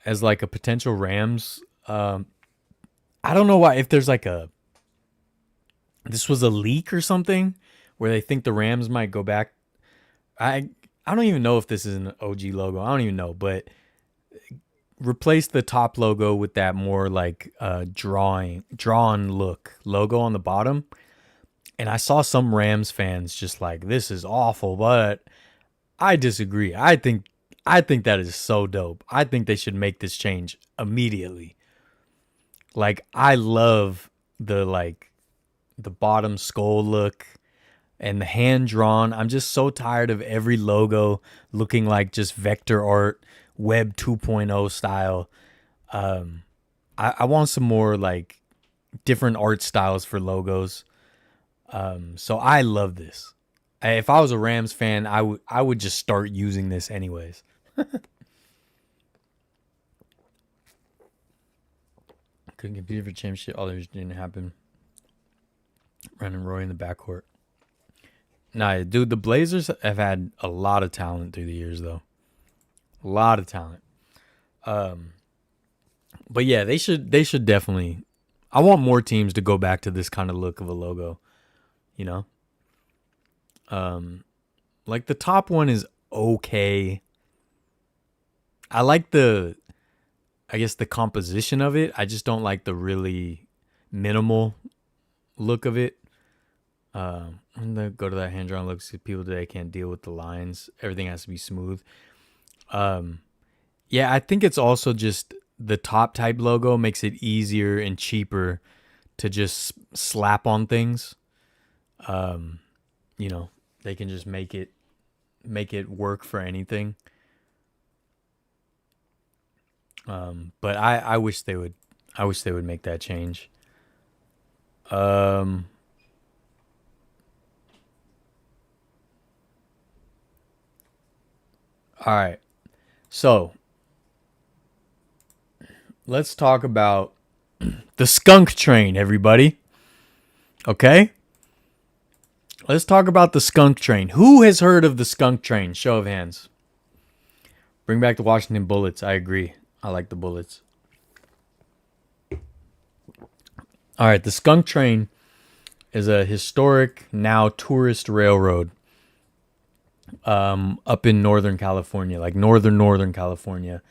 as like a potential Rams. I don't know why. If there's like this was a leak or something where they think the Rams might go back. I don't even know if this is an OG logo. I don't even know, but replace the top logo with that more like drawn look logo on the bottom. And I saw some Rams fans just like, this is awful, but I disagree. I think that is so dope. I think they should make this change immediately. Like, I love the bottom skull look and the hand drawn. I'm just so tired of every logo looking like just vector art, web 2.0 style. I want some more like different art styles for logos. So I love this. If I was a Rams fan, I would just start using this anyways. Couldn't compete for championship. Others didn't happen. Ren and Roy in the backcourt. Nah, dude, the Blazers have had a lot of talent through the years, though. A lot of talent. But yeah, they should definitely. I want more teams to go back to this kind of look of a logo. You know, like the top one is okay. I like the composition of it. I just don't like the really minimal look of it. I'm gonna go to that hand drawn look. See, people today can't deal with the lines. Everything has to be smooth. Yeah, I think it's also just the top type logo makes it easier and cheaper to just slap on things. You know, they can just make it work for anything. But I wish they would. I wish they would make that change. Um, all right. So let's talk about the Skunk Train, everybody. Okay? Let's talk about the Skunk Train. Who has heard of the Skunk Train? Show of hands. Bring back the Washington Bullets. I agree. I like the Bullets. All right, the Skunk Train is a historic, now tourist railroad up in Northern California, like Northern California.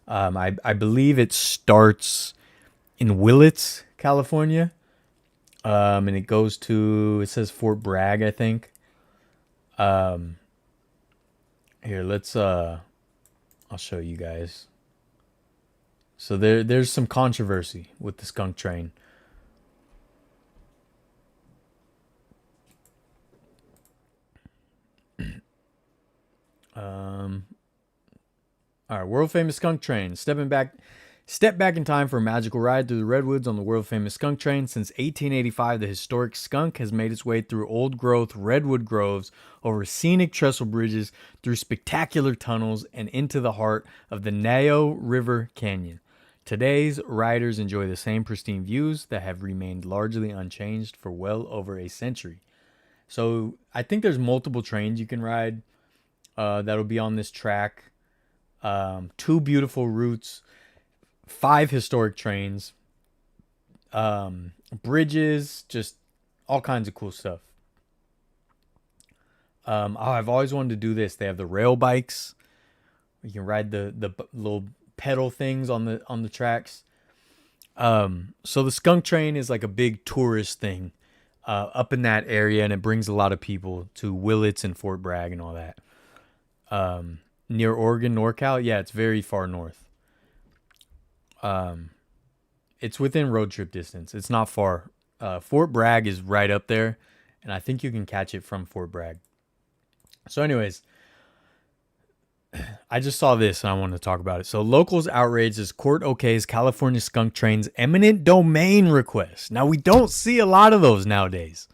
I believe it starts in Willits, California, and it goes to, it says Fort Bragg, I think. Here, I'll show you guys. So there's some controversy with the Skunk Train. All right, world famous Skunk Train. Step back in time for a magical ride through the redwoods on the world famous Skunk Train. Since 1885, the historic skunk has made its way through old growth redwood groves, over scenic trestle bridges, through spectacular tunnels, and into the heart of the Nayo River Canyon. Today's riders enjoy the same pristine views that have remained largely unchanged for well over a century. So I think there's multiple trains you can ride that'll be on this track. Two beautiful routes, 5 historic trains, bridges, just all kinds of cool stuff. I've always wanted to do this. They have the rail bikes. You can ride the little pedal things on the tracks. So the Skunk Train is like a big tourist thing up in that area, and it brings a lot of people to Willits and Fort Bragg and all that. Near Oregon, NorCal, yeah, it's very far north. It's within road trip distance. It's not far. Fort Bragg is right up there, and I think you can catch it from Fort Bragg. So, anyways, I just saw this and I wanted to talk about it. So, locals outraged as court okays California Skunk Train's eminent domain request. Now, we don't see a lot of those nowadays.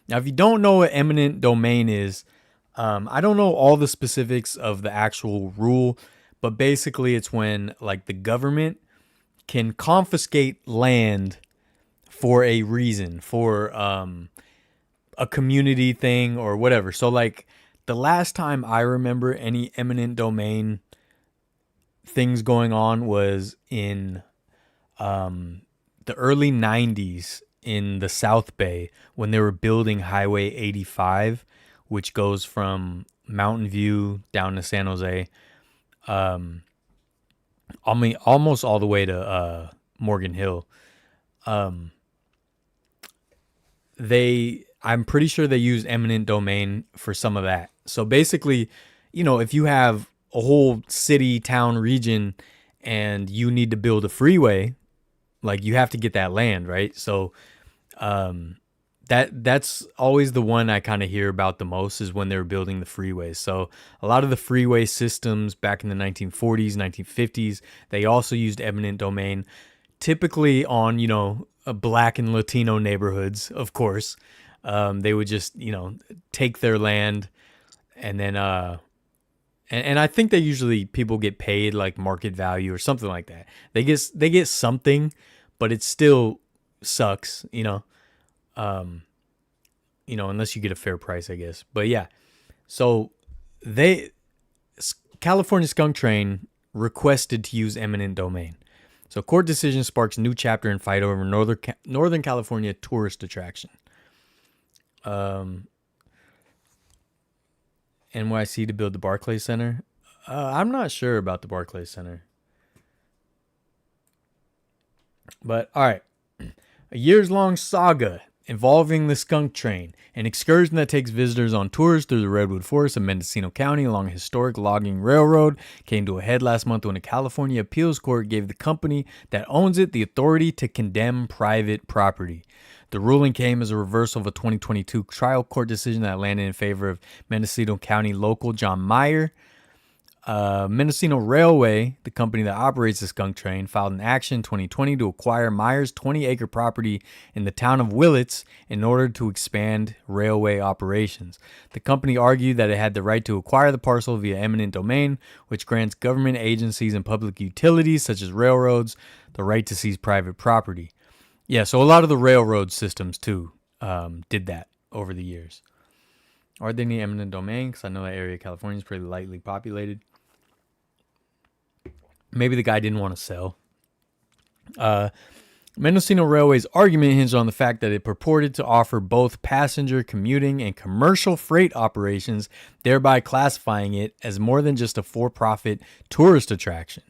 Now, if you don't know what eminent domain is, I don't know all the specifics of the actual rule, but basically it's when like the government can confiscate land for a reason, for a community thing or whatever. So like the last time I remember any eminent domain things going on was in the early 90s in the South Bay when they were building Highway 85, which goes from Mountain View down to San Jose. I mean, almost all the way to Morgan Hill. I'm pretty sure they use eminent domain for some of that. So basically, you know, if you have a whole city, town, region, and you need to build a freeway, like you have to get that land, right? So that's always the one I kind of hear about the most is when they're building the freeways. So a lot of the freeway systems back in the 1940s, 1950s, they also used eminent domain, typically on, you know, Black and Latino neighborhoods, of course. They would just, you know, take their land and then, and I think they usually people get paid like market value or something like that. They get something, but it still sucks, you know. You know, unless you get a fair price, I guess. But yeah, so California Skunk Train requested to use eminent domain. So court decision sparks new chapter in fight over Northern California tourist attraction. NYC to build the Barclays Center. I'm not sure about the Barclays Center. But all right, a years-long saga involving the Skunk Train, an excursion that takes visitors on tours through the Redwood Forest of Mendocino County along a historic logging railroad, came to a head last month when a California appeals court gave the company that owns it the authority to condemn private property. The ruling came as a reversal of a 2022 trial court decision that landed in favor of Mendocino County local John Meyer. Mendocino Railway, the company that operates the Skunk Train, filed an action in 2020 to acquire Myers' 20-acre property in the town of Willits in order to expand railway operations. The company argued that it had the right to acquire the parcel via eminent domain, which grants government agencies and public utilities, such as railroads, the right to seize private property. Yeah, so a lot of the railroad systems, too, did that over the years. Are they any eminent domain? Because I know that area of California is pretty lightly populated. Maybe the guy didn't want to sell. Mendocino Railway's argument hinged on the fact that it purported to offer both passenger commuting and commercial freight operations, thereby classifying it as more than just a for-profit tourist attraction.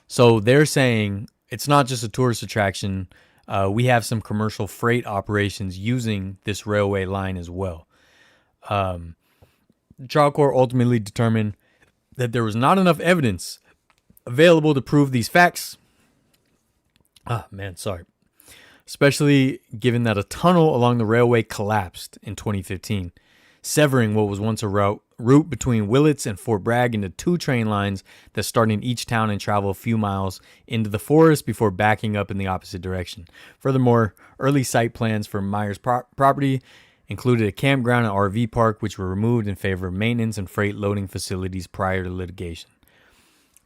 So they're saying it's not just a tourist attraction. We have some commercial freight operations using this railway line as well. The trial court ultimately determined that there was not enough evidence available to prove these facts. Especially given that a tunnel along the railway collapsed in 2015, severing what was once a route between Willits and Fort Bragg into two train lines that start in each town and travel a few miles into the forest before backing up in the opposite direction. Furthermore, early site plans for Myers' property included a campground and RV park, which were removed in favor of maintenance and freight loading facilities prior to litigation.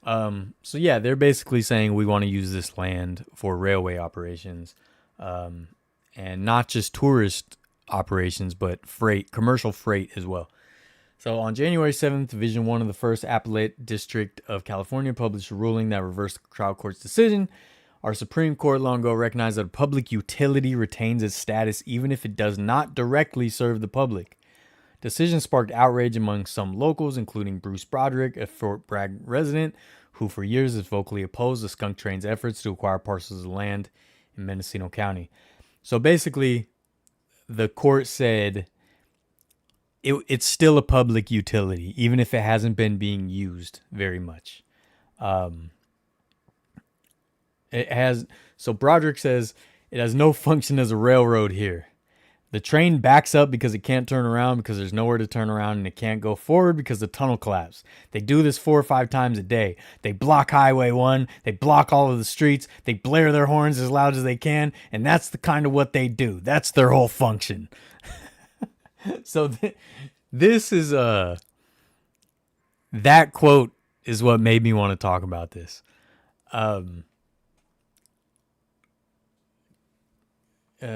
So yeah, they're basically saying we want to use this land for railway operations, and not just tourist operations, but freight, commercial freight as well. So on January 7th, Division 1 of the 1st Appellate District of California published a ruling that reversed the trial court's decision. Our Supreme Court long ago recognized that a public utility retains its status even if it does not directly serve the public. Decision sparked outrage among some locals, including Bruce Broderick, a Fort Bragg resident, who for years has vocally opposed the Skunk Train's efforts to acquire parcels of land in Mendocino County. So basically, the court said it's still a public utility, even if it hasn't been being used very much. So Broderick says it has no function as a railroad here. The train backs up because it can't turn around because there's nowhere to turn around, and it can't go forward because the tunnel collapsed. They do this 4 or 5 times a day. They block Highway 1. They block all of the streets. They blare their horns as loud as they can, and that's the kind of what they do. That's their whole function. So this is that quote is what made me want to talk about this.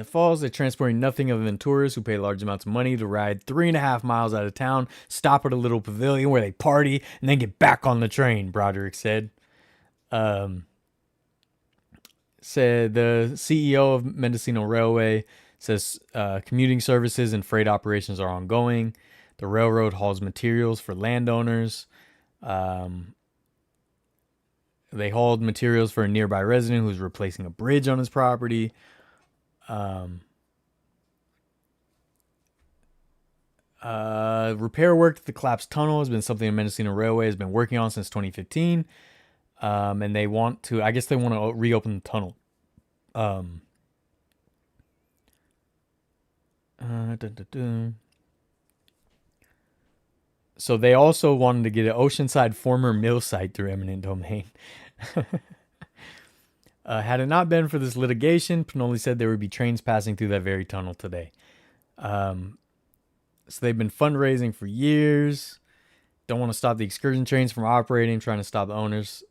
Falls, they're transporting nothing other than tourists who pay large amounts of money to ride 3.5 miles out of town, stop at a little pavilion where they party, and then get back on the train, Broderick said. Said the CEO of Mendocino Railway says commuting services and freight operations are ongoing. The railroad hauls materials for landowners. They hauled materials for a nearby resident who's replacing a bridge on his property. Repair work to the collapsed tunnel has been something the Mendocino Railway has been working on since 2015. And they want to reopen the tunnel. So they also wanted to get an Oceanside former mill site through eminent domain. Had it not been for this litigation, Pinoli said there would be trains passing through that very tunnel today. So they've been fundraising for years. Don't want to stop the excursion trains from operating, trying to stop the owners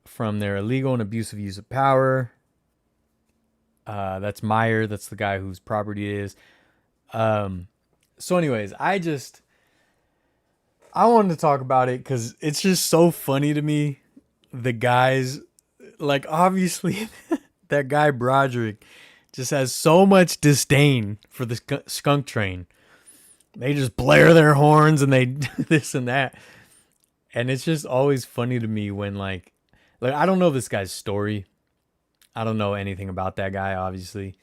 from their illegal and abusive use of power. That's Meyer. That's the guy whose property it is. So anyways, I wanted to talk about it because it's just so funny to me. The guys, like, obviously that guy Broderick just has so much disdain for the Skunk Train. They just blare their horns and they do this and that. And it's just always funny to me when like I don't know this guy's story. I don't know anything about that guy, obviously.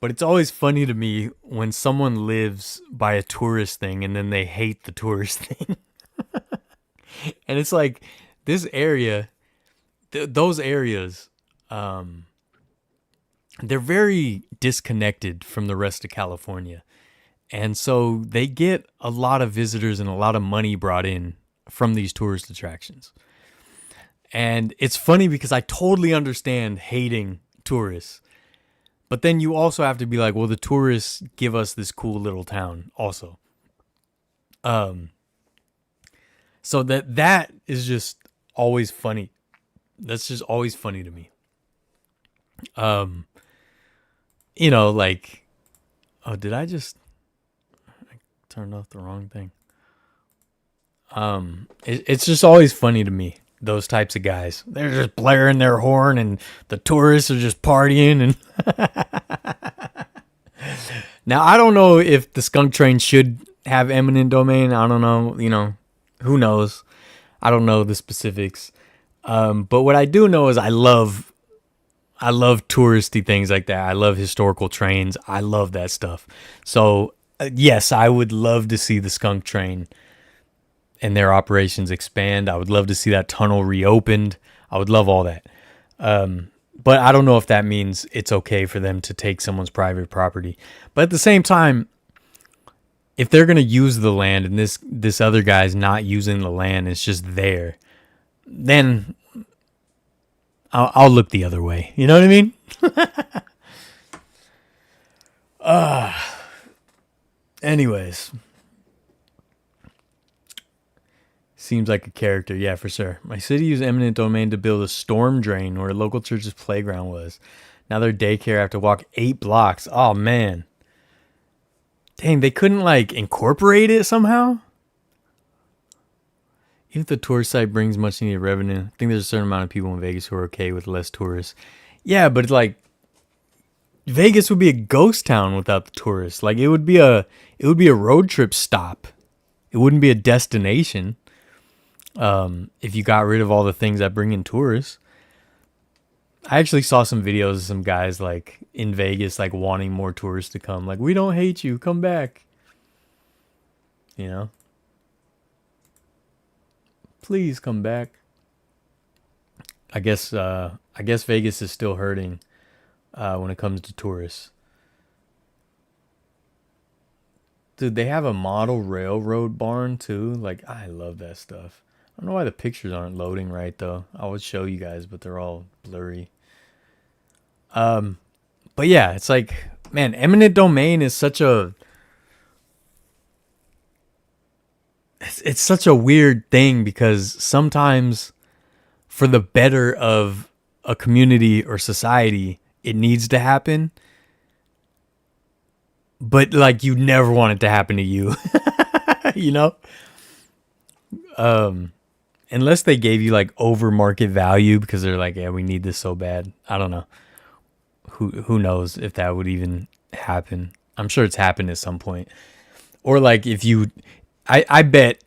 But it's always funny to me when someone lives by a tourist thing and then they hate the tourist thing. And it's like this area, those areas, they're very disconnected from the rest of California. And so they get a lot of visitors and a lot of money brought in from these tourist attractions. And it's funny because I totally understand hating tourists. But then you also have to be like, well, the tourists give us this cool little town also. So that is just always funny. That's just always funny to me. Like, oh, did I turned off the wrong thing? It's just always funny to me. Those types of guys, they're just blaring their horn, and the tourists are just partying. And now I don't know if the Skunk Train should have eminent domain. I don't know. Who knows? I don't know the specifics. But what I do know is I love touristy things like that. I love historical trains. I love that stuff. So yes, I would love to see the Skunk Train and their operations expand. I would love to see that tunnel reopened. I would love all that. But I don't know if that means it's okay for them to take someone's private property. But at the same time, if they're going to use the land and this other guy's not using the land, it's just there, then I'll look the other way. You know what I mean? Anyways. Seems like a character. Yeah, for sure. My city used eminent domain to build a storm drain where a local church's playground was. Now their daycare have to walk 8 blocks. Oh, man. Dang, they couldn't, incorporate it somehow? Even if the tourist site brings much needed revenue, I think there's a certain amount of people in Vegas who are okay with less tourists. Yeah, but, Vegas would be a ghost town without the tourists. It would be a road trip stop. It wouldn't be a destination. If you got rid of all the things that bring in tourists. I actually saw some videos of some guys in Vegas wanting more tourists to come. We don't hate you, come back. Please come back. I guess Vegas is still hurting when it comes to tourists. Dude, they have a model railroad barn too. I love that stuff. I don't know why the pictures aren't loading right though. I would show you guys, but they're all blurry. But yeah, it's man, eminent domain is such a it's such a weird thing because sometimes for the better of a community or society, it needs to happen. But you never want it to happen to you. Unless they gave you over market value because they're yeah, we need this so bad. I don't know. Who knows if that would even happen. I'm sure it's happened at some point. Or if you I bet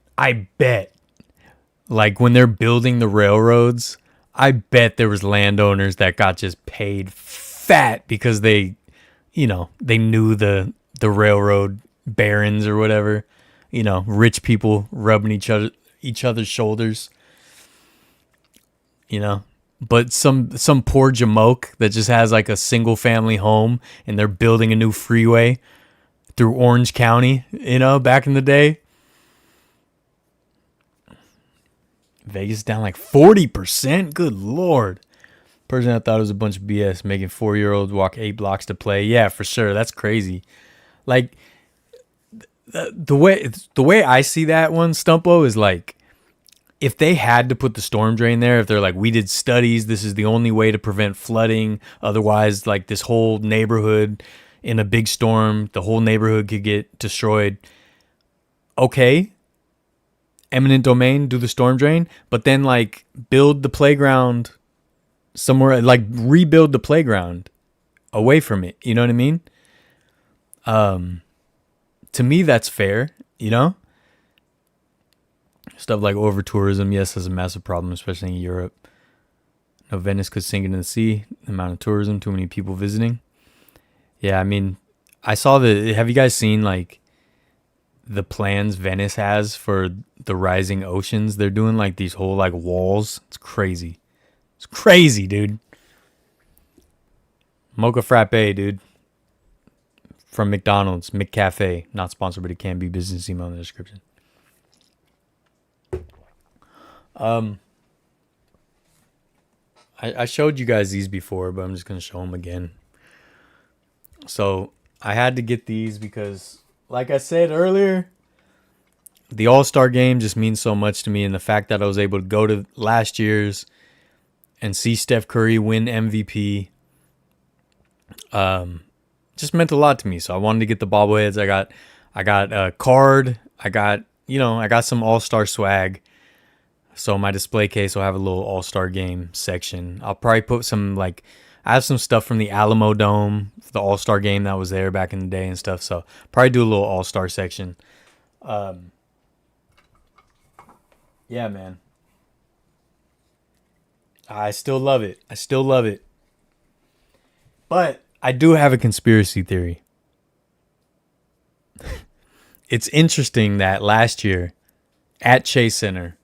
when they're building the railroads, I bet there was landowners that got just paid fat because they knew the railroad barons or whatever, rich people rubbing each other's shoulders, but some poor jamoke that just has a single family home and they're building a new freeway through Orange County, back in the day. Vegas down 40%. Good Lord. Person I thought it was a bunch of BS making 4-year-olds walk 8 blocks to play. Yeah, for sure. That's crazy. The way I see that one, Stumpo, is if they had to put the storm drain there, if they're we did studies, this is the only way to prevent flooding. Otherwise, this whole neighborhood in a big storm, the whole neighborhood could get destroyed. Okay. Eminent domain, do the storm drain, but then build the playground somewhere, rebuild the playground away from it. You know what I mean? To me, that's fair, Stuff like over tourism, yes, is a massive problem, especially in Europe. No, Venice could sink into the sea. The amount of tourism, too many people visiting. Yeah, I mean, I saw have you guys seen the plans Venice has for the rising oceans? They're doing these whole walls. It's crazy. It's crazy, dude. Mocha frappe, dude. from McDonald's, McCafe, not sponsored, but it can be. Business email in the description. I showed you guys these before, but I'm just gonna show them again. So I had to get these because, like I said earlier, the All-Star game just means so much to me, and the fact that I was able to go to last year's and see Steph Curry win MVP just meant a lot to me. So I wanted to get the bobbleheads. I got a card. I got some All-Star swag. So my display case will have a little All-Star game section. I'll probably put some, like, I have some stuff from the Alamo Dome, the All-Star game that was there back in the day and stuff. So probably do a little All-Star section. Yeah, man. I still love it. But I do have a conspiracy theory. It's interesting that last year at Chase Center,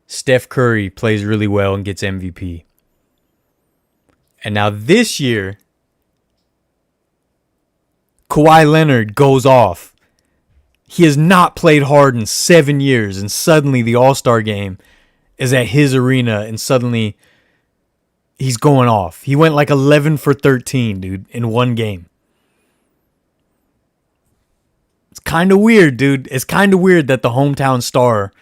Steph Curry plays really well and gets MVP. And now this year, Kawhi Leonard goes off. He has not played hard in 7 years, and suddenly the All-Star game is at his arena, and suddenly he's going off. He went like 11 for 13, dude, in one game. It's kind of weird, dude. It's kind of weird that the hometown star...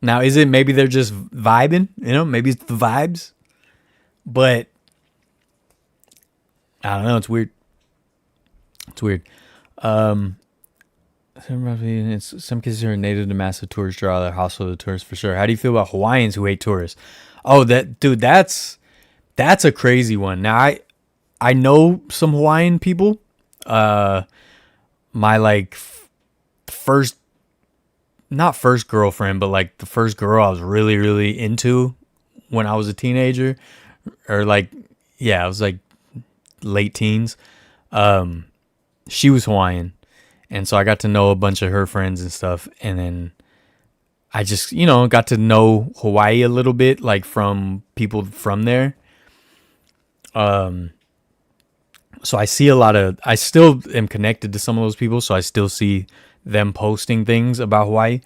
Now, is it maybe they're just vibing? You know, maybe it's the vibes. But I don't know. It's weird. Some cases are native to massive tourist draw. They're hostile to tourists for sure. How do you feel about Hawaiians who hate tourists? Oh, that's a crazy one. Now, I know some Hawaiian people. My like not first girlfriend, but like the first girl I was really, really into when I was a teenager, or like, yeah, I was like late teens. She was Hawaiian. And so I got to know a bunch of her friends and stuff. And then I just, got to know Hawaii a little bit, like from people from there. So I see I still am connected to some of those people. So I still see them posting things about Hawaii.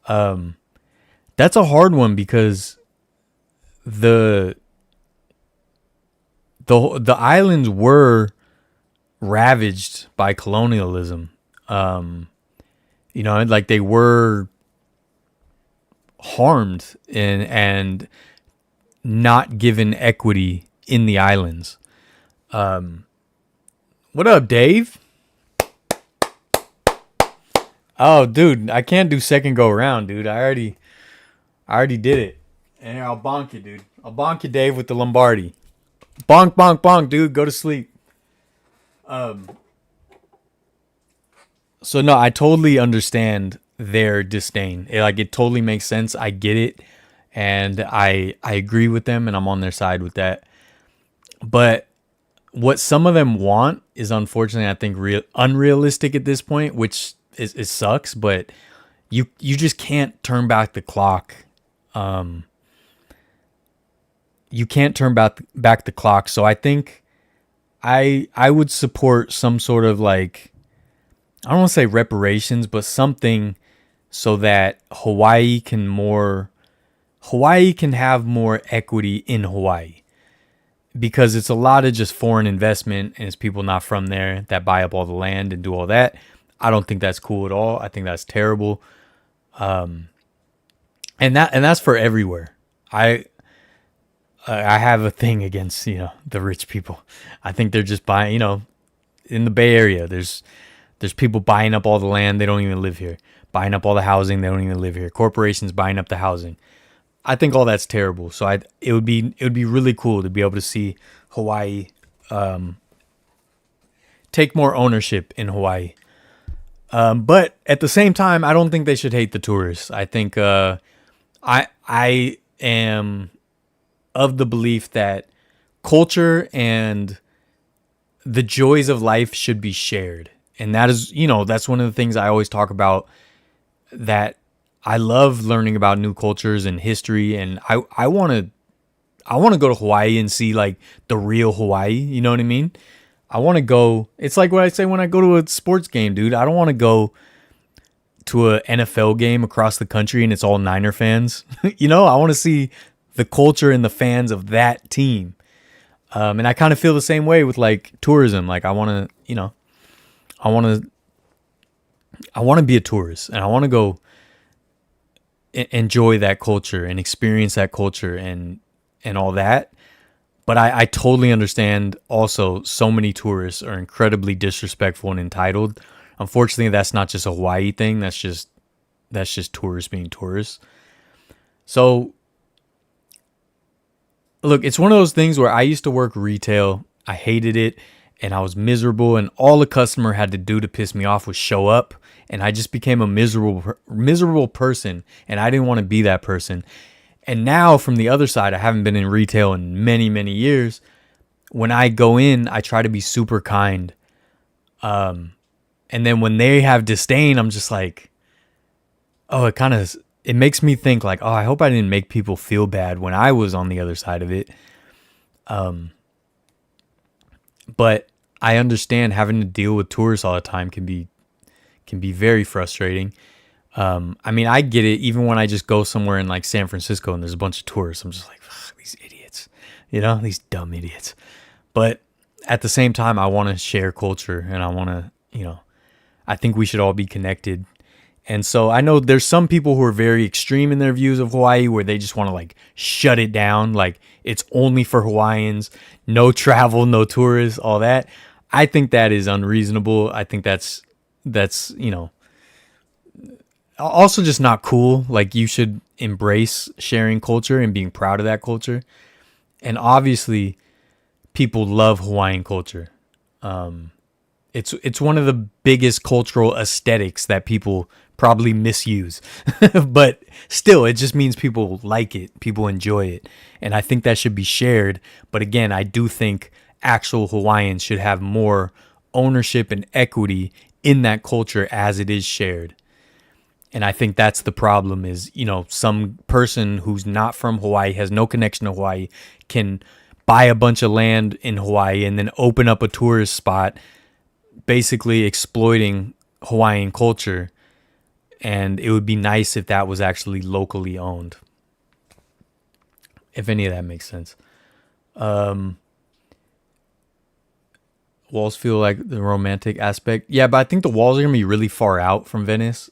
That's a hard one because the islands were ravaged by colonialism. Like they were harmed and not given equity in the islands. What up, Dave? Oh, dude, I can't do second go around, dude. I already did it. And I'll bonk you, dude. I'll bonk you, Dave, with the Lombardi. Bonk, bonk, bonk, dude. Go to sleep. So no, I totally understand their disdain. It totally makes sense. I get it. And I agree with them, and I'm on their side with that. But what some of them want is, unfortunately, I think unrealistic at this point, which it sucks, but you just can't turn back the clock. You can't turn back the clock. So I think I would support some sort of, like, I don't want to say reparations, but something so that Hawaii can have more equity in Hawaii. Because it's a lot of just foreign investment, and it's people not from there that buy up all the land and do all that. I don't think that's cool at all. I think that's terrible. And that's for everywhere. I have a thing against, the rich people. I think they're just buying, in the Bay Area, there's people buying up all the land. They don't even live here. Buying up all the housing. They don't even live here. Corporations buying up the housing. I think all that's terrible. So it would be really cool to be able to see Hawaii take more ownership in Hawaii. But at the same time, I don't think they should hate the tourists. I think I am of the belief that culture and the joys of life should be shared. And that is, that's one of the things I always talk about, that I love learning about new cultures and history. And I want to go to Hawaii and see, like, the real Hawaii. You know what I mean? I want to go. It's like what I say when I go to a sports game, dude. I don't want to go to a NFL game across the country and it's all Niner fans. I want to see the culture and the fans of that team. And I kind of feel the same way with like tourism. Like I want to, I want to, I want to be a tourist and I want to go enjoy that culture and experience that culture and all that. But I totally understand also so many tourists are incredibly disrespectful and entitled. Unfortunately, that's not just a Hawaii thing. That's just tourists being tourists. So look, it's one of those things where I used to work retail. I hated it and I was miserable, and all the customer had to do to piss me off was show up, and I just became a miserable person, and I didn't want to be that person. And now from the other side, I haven't been in retail in many, many years. When I go in, I try to be super kind. And then when they have disdain, I'm just like, oh, it makes me think like, oh, I hope I didn't make people feel bad when I was on the other side of it. But I understand having to deal with tourists all the time can be very frustrating. I mean, I get it. Even when I just go somewhere in like San Francisco and there's a bunch of tourists, I'm just like, these idiots, these dumb idiots. But at the same time, I want to share culture and I want to, I think we should all be connected. And so I know there's some people who are very extreme in their views of Hawaii where they just want to like shut it down. Like it's only for Hawaiians, no travel, no tourists, all that. I think that is unreasonable. I think that's, also just not cool. Like you should embrace sharing culture and being proud of that culture. And obviously people love Hawaiian culture. It's one of the biggest cultural aesthetics that people probably misuse. But still, it just means people like it, people enjoy it. And I think that should be shared. But again, I do think actual Hawaiians should have more ownership and equity in that culture as it is shared. And I think that's the problem is, some person who's not from Hawaii, has no connection to Hawaii, can buy a bunch of land in Hawaii and then open up a tourist spot, basically exploiting Hawaiian culture. And it would be nice if that was actually locally owned. If any of that makes sense. Walls feel like the romantic aspect. Yeah, but I think the walls are going to be really far out from Venice.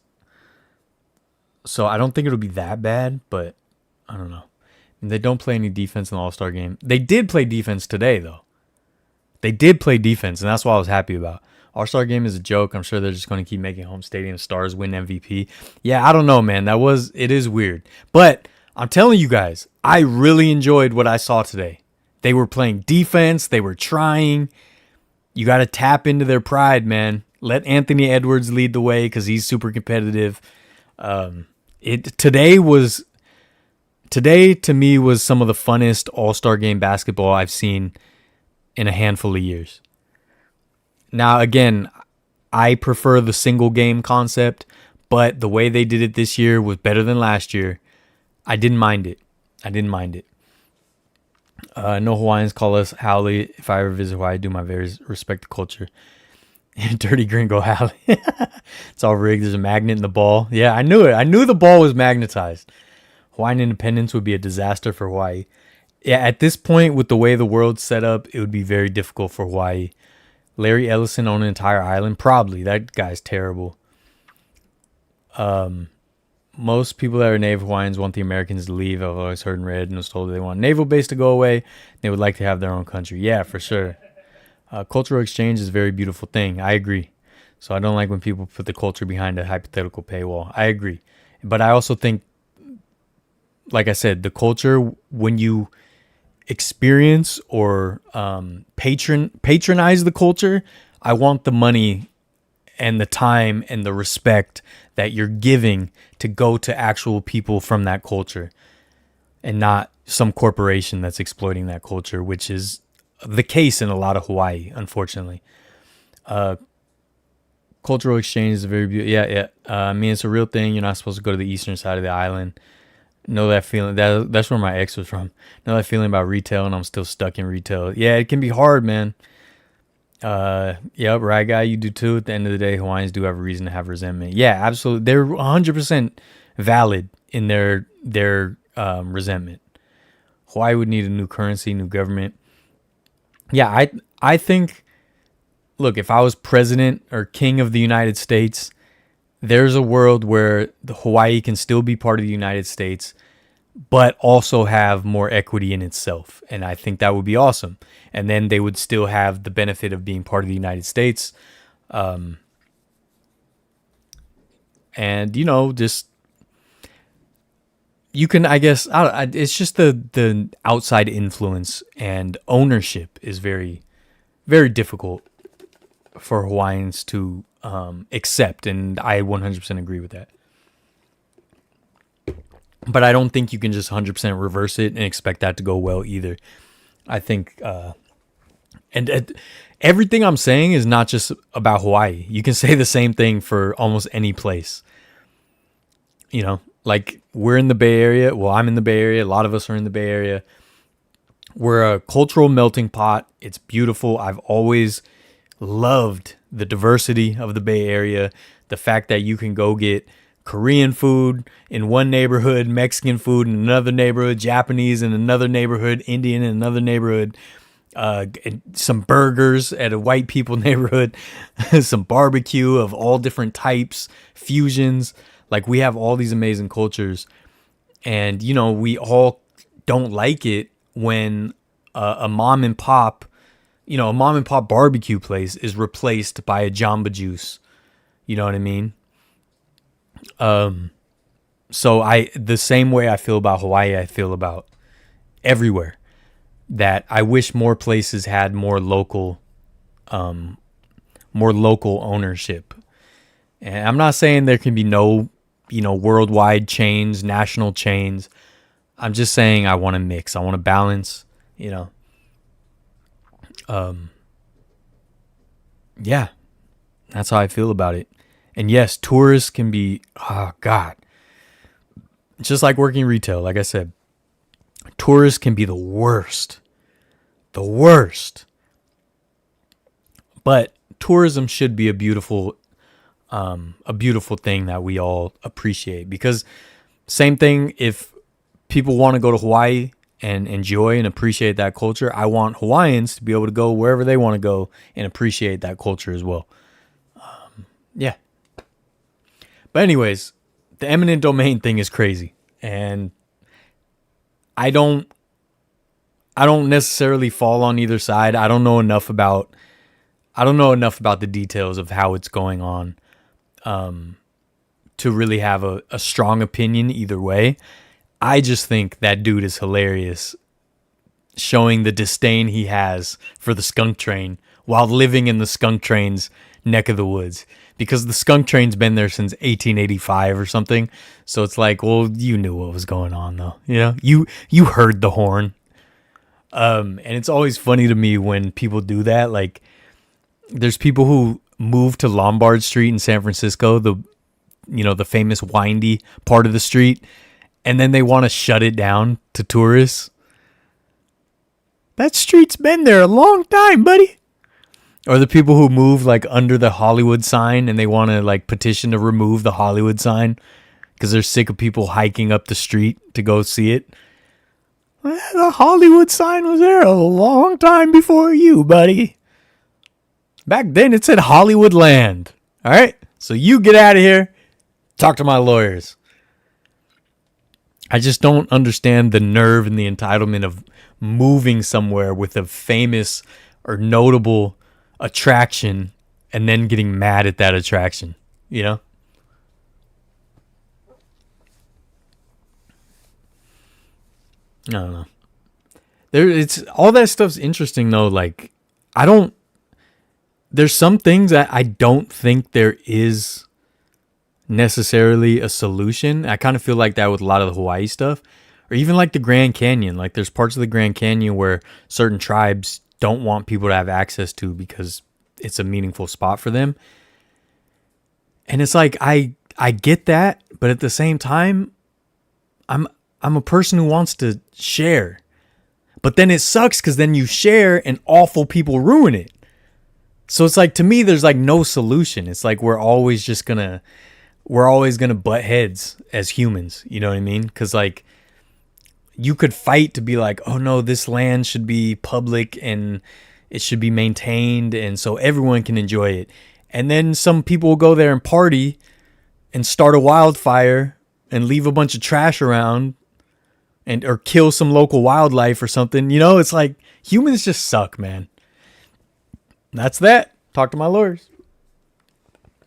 So I don't think it'll be that bad, but I don't know. And they don't play any defense in the All-Star game. They did play defense today, though. They did play defense, and that's what I was happy about. All-Star game is a joke. I'm sure they're just going to keep making home stadium stars win MVP. Yeah, I don't know, man. It is weird. But I'm telling you guys, I really enjoyed what I saw today. They were playing defense. They were trying. You got to tap into their pride, man. Let Anthony Edwards lead the way because he's super competitive. Today to me was some of the funnest All-Star game basketball I've seen in a handful of years. Now, again, I prefer the single game concept, but the way they did it this year was better than last year. I didn't mind it. No Hawaiians call us Howley. If I ever visit Hawaii, I do my very respect the culture. Dirty gringo Howley. It's all rigged. There's a magnet in the ball. Yeah, I knew it. I knew the ball was magnetized. Hawaiian independence would be a disaster for Hawaii. Yeah, at this point, with the way the world's set up, it would be very difficult for Hawaii. Larry Ellison on an entire island? Probably. That guy's terrible. Most people that are native Hawaiians want the Americans to leave. I've always heard and read and was told they want naval base to go away. They would like to have their own country. Yeah, for sure. Cultural exchange is a very beautiful thing. I agree. So I don't like when people put the culture behind a hypothetical paywall. I agree. But I also think, like I said, the culture, when you experience or patronize the culture, I want the money and the time and the respect that you're giving to go to actual people from that culture and not some corporation that's exploiting that culture, which is the case in a lot of Hawaii, unfortunately. Cultural exchange is a very beautiful. Yeah. I mean, it's a real thing. You're not supposed to go to the eastern side of the island. Know that feeling. That's where my ex was from. Know that feeling about retail, and I'm still stuck in retail. Yeah, it can be hard, man. Yep, right, guy. You do too. At the end of the day, Hawaiians do have a reason to have resentment. Yeah, absolutely. They're 100% valid in their resentment. Hawaii would need a new currency, new government. Yeah, I think. Look, if I was president or king of the United States, there's a world where the Hawaii can still be part of the United States, but also have more equity in itself. And I think that would be awesome. And then they would still have the benefit of being part of the United States. And, just you can, I guess, it's just the outside influence and ownership is very, very difficult for Hawaiians to accept. And I 100% agree with that. But I don't think you can just 100% reverse it and expect that to go well either. I think, everything I'm saying is not just about Hawaii. You can say the same thing for almost any place. Like we're in the Bay Area. Well, I'm in the Bay Area. A lot of us are in the Bay Area. We're a cultural melting pot. It's beautiful. I've always loved the diversity of the Bay Area. The fact that you can go get Korean food in one neighborhood, Mexican food in another neighborhood, Japanese in another neighborhood, Indian in another neighborhood, some burgers at a white people neighborhood, some barbecue of all different types, fusions. Like we have all these amazing cultures, and we all don't like it when a mom and pop barbecue place is replaced by a Jamba Juice. You know what I mean? So the same way I feel about Hawaii, I feel about everywhere. That I wish more places had more local ownership. And I'm not saying there can be no, worldwide chains, national chains. I'm just saying I want to mix. I want to balance, Yeah, that's how I feel about it. And yes, tourists can be, oh God, just like working retail. Like I said, tourists can be the worst. But tourism should be a beautiful thing that we all appreciate. Because same thing, if people want to go to Hawaii and enjoy and appreciate that culture, I want Hawaiians to be able to go wherever they want to go and appreciate that culture as well. Yeah. But anyways, the eminent domain thing is crazy. And I don't necessarily fall on either side. I don't know enough about the details of how it's going on to really have a strong opinion either way. I just think that dude is hilarious, showing the disdain he has for the Skunk Train while living in the Skunk Train's neck of the woods. Because the Skunk Train's been there since 1885 or something. So it's like, well, you knew what was going on though. You heard the horn. And it's always funny to me when people do that. Like, there's people who move to Lombard Street in San Francisco, the famous windy part of the street, and then they want to shut it down to tourists. That street's been there a long time, buddy. Or the people who move like under the Hollywood sign and they want to like petition to remove the Hollywood sign because they're sick of people hiking up the street to go see it. The Hollywood sign was there a long time before you, buddy. Back then it said Hollywood Land. All right? So you get out of here. Talk to my lawyers. I just don't understand the nerve and the entitlement of moving somewhere with a famous or notable attraction and then getting mad at that attraction. I don't know. It's all that stuff's interesting though. Like, there's some things that I don't think there is necessarily a solution. I kind of feel like that with a lot of the Hawaii stuff, or even like the Grand Canyon. Like, there's parts of the Grand Canyon where certain tribes don't want people to have access to because it's a meaningful spot for them. And it's like, I get that, but at the same time, I'm a person who wants to share. But then it sucks because then you share and awful people ruin it. So it's like, to me, there's like no solution. It's like we're always gonna butt heads as humans. You know what I mean? Because like you could fight to be like, oh no, this land should be public and it should be maintained, and so everyone can enjoy it. And then some people will go there and party and start a wildfire and leave a bunch of trash around and or kill some local wildlife or something. You know, it's like humans just suck, man. That's that. Talk to my lawyers.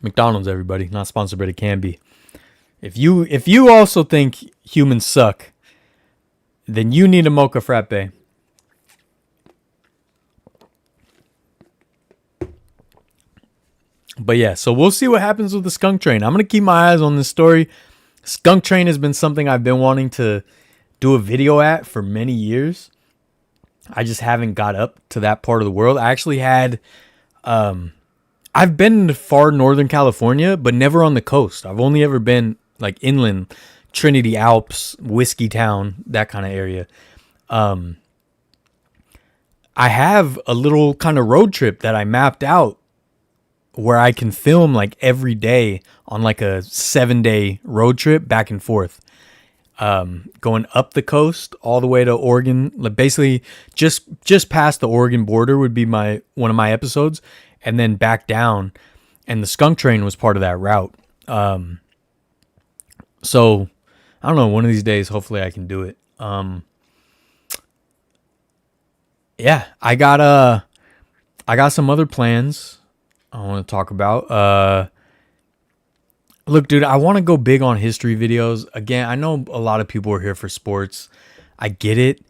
McDonald's, everybody. Not sponsored, but it can be. If you also think humans suck, then you need a mocha frappe. But yeah, so we'll see what happens with the Skunk Train. I'm going to keep my eyes on this story. Skunk Train has been something I've been wanting to do a video at for many years. I just haven't got up to that part of the world. I actually had, I've been to far northern California, but never on the coast. I've only ever been like inland, Trinity Alps, Whiskey Town, that kind of area. I have a little kind of road trip that I mapped out where I can film like every day on like a 7-day road trip back and forth. Going up the coast all the way to Oregon, like basically just past the Oregon border would be one of my episodes, and then back down, and the Skunk Train was part of that route. So I don't know, one of these days hopefully I can do it. Yeah, I got some other plans I want to talk about. Look, dude, I want to go big on history videos. Again, I know a lot of people are here for sports. I get it.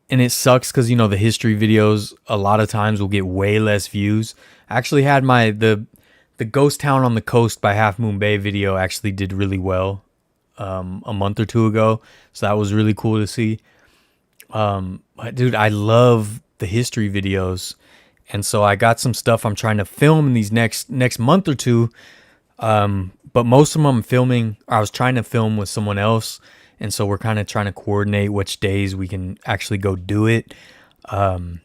And it sucks because, you know, the history videos a lot of times will get way less views. I actually had the Ghost Town on the Coast by Half Moon Bay video actually did really well a month or two ago. So that was really cool to see. But dude, I love the history videos. And so I got some stuff I'm trying to film in these next month or two. But most of them I was trying to film with someone else. And so we're kind of trying to coordinate which days we can actually go do it. But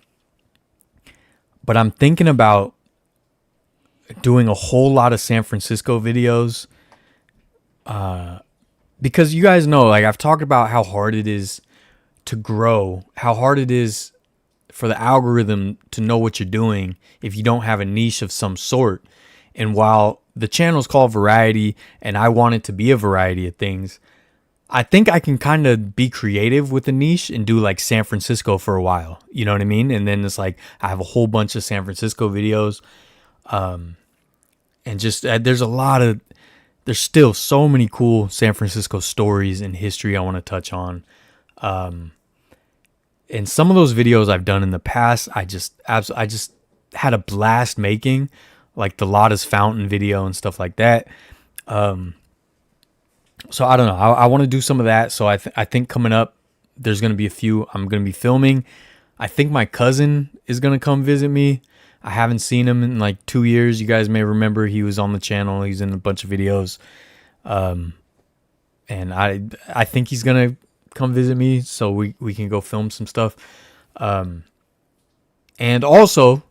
I'm thinking about doing a whole lot of San Francisco videos. Because you guys know, like I've talked about how hard it is to grow, how hard it is for the algorithm to know what you're doing if you don't have a niche of some sort. And while the channel's called Variety and I want it to be a variety of things, I think I can kind of be creative with a niche and do like San Francisco for a while. You know what I mean? And then it's like I have a whole bunch of San Francisco videos. And just there's still so many cool San Francisco stories and history I want to touch on. And some of those videos I've done in the past, I just had a blast making, like the Lotta's Fountain video and stuff like that. So I don't know. I want to do some of that. So I think coming up, there's going to be a few I'm going to be filming. I think my cousin is going to come visit me. I haven't seen him in like 2 years. You guys may remember he was on the channel. He's in a bunch of videos. And I think he's going to come visit me so we can go film some stuff. And also,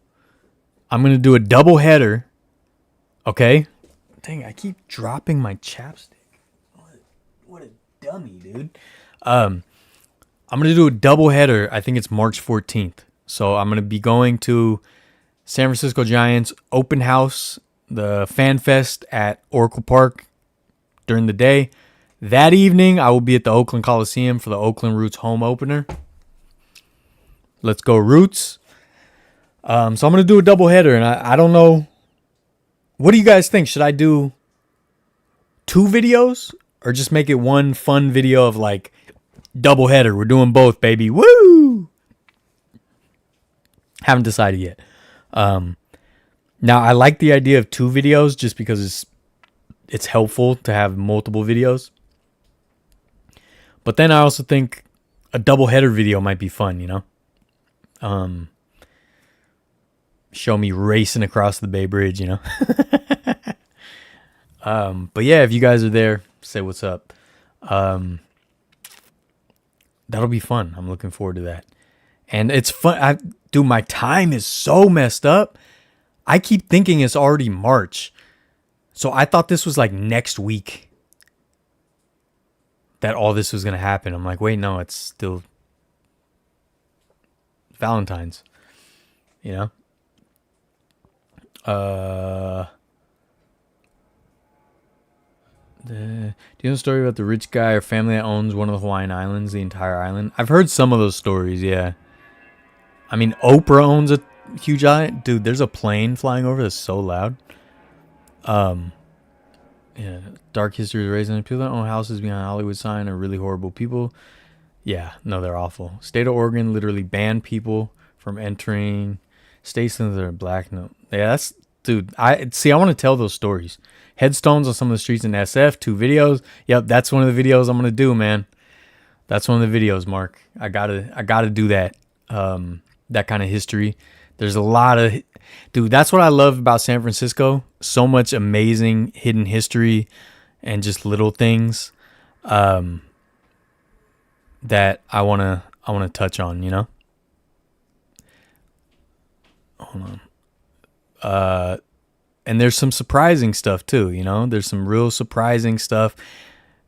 I'm going to do a double header. Okay? Dang, I keep dropping my chapstick. What a dummy, dude. I'm going to do a double header. I think it's March 14th. So I'm going to be going to San Francisco Giants open house, the Fan Fest at Oracle Park during the day. That evening, I will be at the Oakland Coliseum for the Oakland Roots home opener. Let's go Roots. So I'm going to do a double header, and I don't know. What do you guys think? Should I do 2 videos or just make it one fun video of like double header? We're doing both, baby. Woo! Haven't decided yet. Now, I like the idea of 2 videos just because it's helpful to have multiple videos. But then I also think a double header video might be fun, you know? Show me racing across the Bay Bridge, you know? But yeah, if you guys are there, say what's up. That'll be fun. I'm looking forward to that. And it's fun. Dude, my time is so messed up I keep thinking it's already March. So I thought this was like next week that all this was going to happen. I'm like, wait, no, it's still Valentine's, you know? Do you know the story about the rich guy or family that owns one of the Hawaiian Islands, the entire island? I've heard some of those stories, yeah. I mean, Oprah owns a huge island. Dude, there's a plane flying over that's so loud. Yeah, dark history is raising people that own houses behind a Hollywood sign are really horrible people. Yeah, no, they're awful. State of Oregon literally banned people from entering states that are black. No, yeah, that's dude. I want to tell those stories. Headstones on some of the streets in SF. 2 videos. Yep, that's one of the videos I'm gonna do, man. That's one of the videos, Mark. I gotta do that. That kind of history. There's a lot of, dude. That's what I love about San Francisco. So much amazing hidden history, and just little things that I wanna touch on. You know. Hold on. And there's some surprising stuff too. You know, there's some real surprising stuff.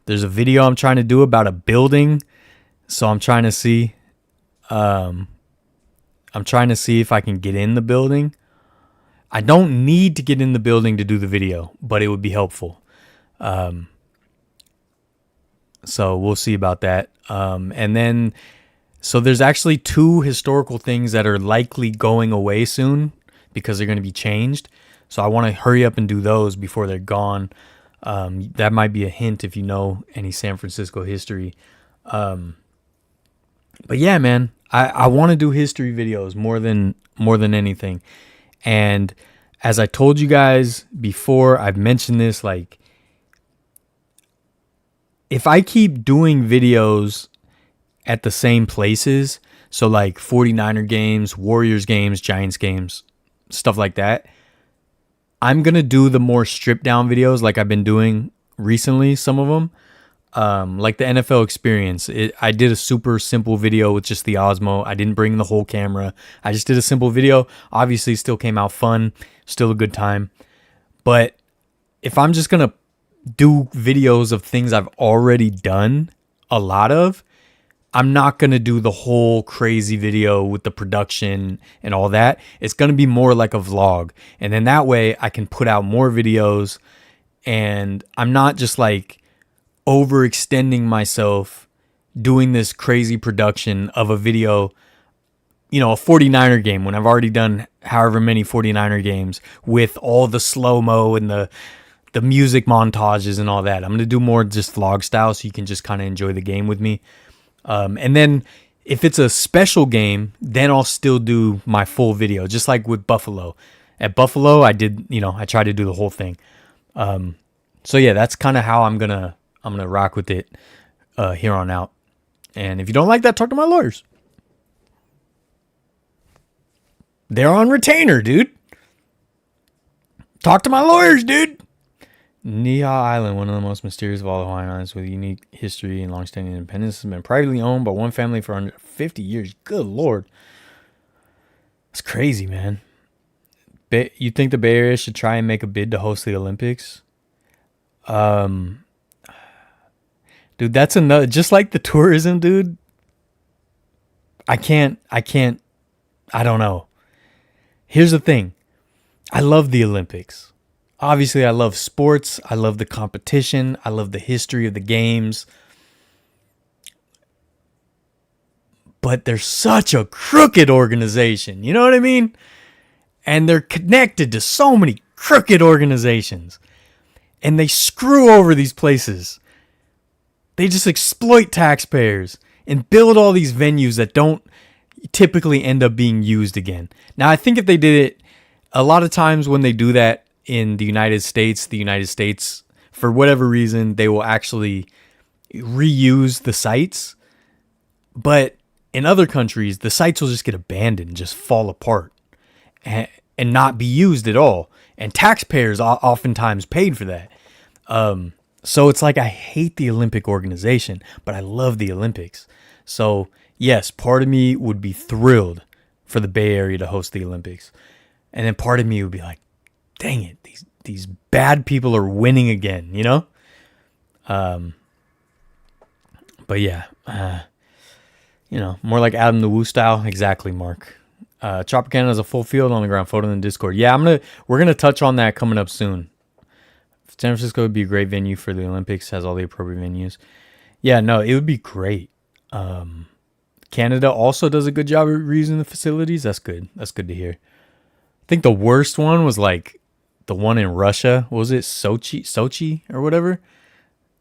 There's a video I'm trying to do about a building, so I'm trying to see. I'm trying to see if I can get in the building. I don't need to get in the building to do the video, but it would be helpful. So we'll see about that. And then, so there's actually 2 historical things that are likely going away soon because they're going to be changed. So I want to hurry up and do those before they're gone. That might be a hint if you know any San Francisco history. But yeah, man, I want to do history videos more than anything. And as I told you guys before, I've mentioned this, like, if I keep doing videos at the same places, so like 49er games, Warriors games, Giants games, stuff like that, I'm going to do the more stripped down videos like I've been doing recently, some of them. Like the NFL experience. I did a super simple video with just the Osmo. I didn't bring the whole camera. I just did a simple video. Obviously, still came out fun. Still a good time. But if I'm just going to do videos of things I've already done a lot of, I'm not going to do the whole crazy video with the production and all that. It's going to be more like a vlog. And then that way I can put out more videos and I'm not just like overextending myself doing this crazy production of a video, you know, a 49er game when I've already done however many 49er games with all the slow-mo and the music montages and all that. I'm going to do more just vlog style so you can just kind of enjoy the game with me. And then if it's a special game, then I'll still do my full video, just like with Buffalo. At Buffalo, I tried to do the whole thing. So yeah, that's kind of how I'm gonna rock with it here on out. And if you don't like that, talk to my lawyers. They're on retainer, dude. Talk to my lawyers, dude. Niha Island, one of the most mysterious of all the Hawaiian Islands with unique history and long-standing independence, has been privately owned by one family for under 50 years. Good Lord. That's crazy, man. You think the Bay Area should try and make a bid to host the Olympics? Dude, that's another, just like the tourism, dude. I don't know. Here's the thing. I love the Olympics. Obviously, I love sports. I love the competition. I love the history of the games. But they're such a crooked organization. You know what I mean? And they're connected to so many crooked organizations. And they screw over these places. They just exploit taxpayers and build all these venues that don't typically end up being used again. Now, I think if they did it, a lot of times when they do that in the United States, for whatever reason, they will actually reuse the sites. But in other countries, the sites will just get abandoned, just fall apart and not be used at all. And taxpayers oftentimes paid for that. So it's like I hate the Olympic organization, but I love the Olympics. So yes, part of me would be thrilled for the Bay Area to host the Olympics. And then part of me would be like, dang it, these bad people are winning again, you know? But yeah, you know, more like Adam the Woo style. Exactly, Mark. Tropicana is a full field on the ground photo in the Discord. Yeah, we're gonna touch on that coming up soon. San Francisco would be a great venue for the Olympics. Has all the appropriate venues. Yeah, no, it would be great. Canada also does a good job of reusing the facilities. That's good. That's good to hear. I think the worst one was like the one in Russia. What was it? Sochi or whatever?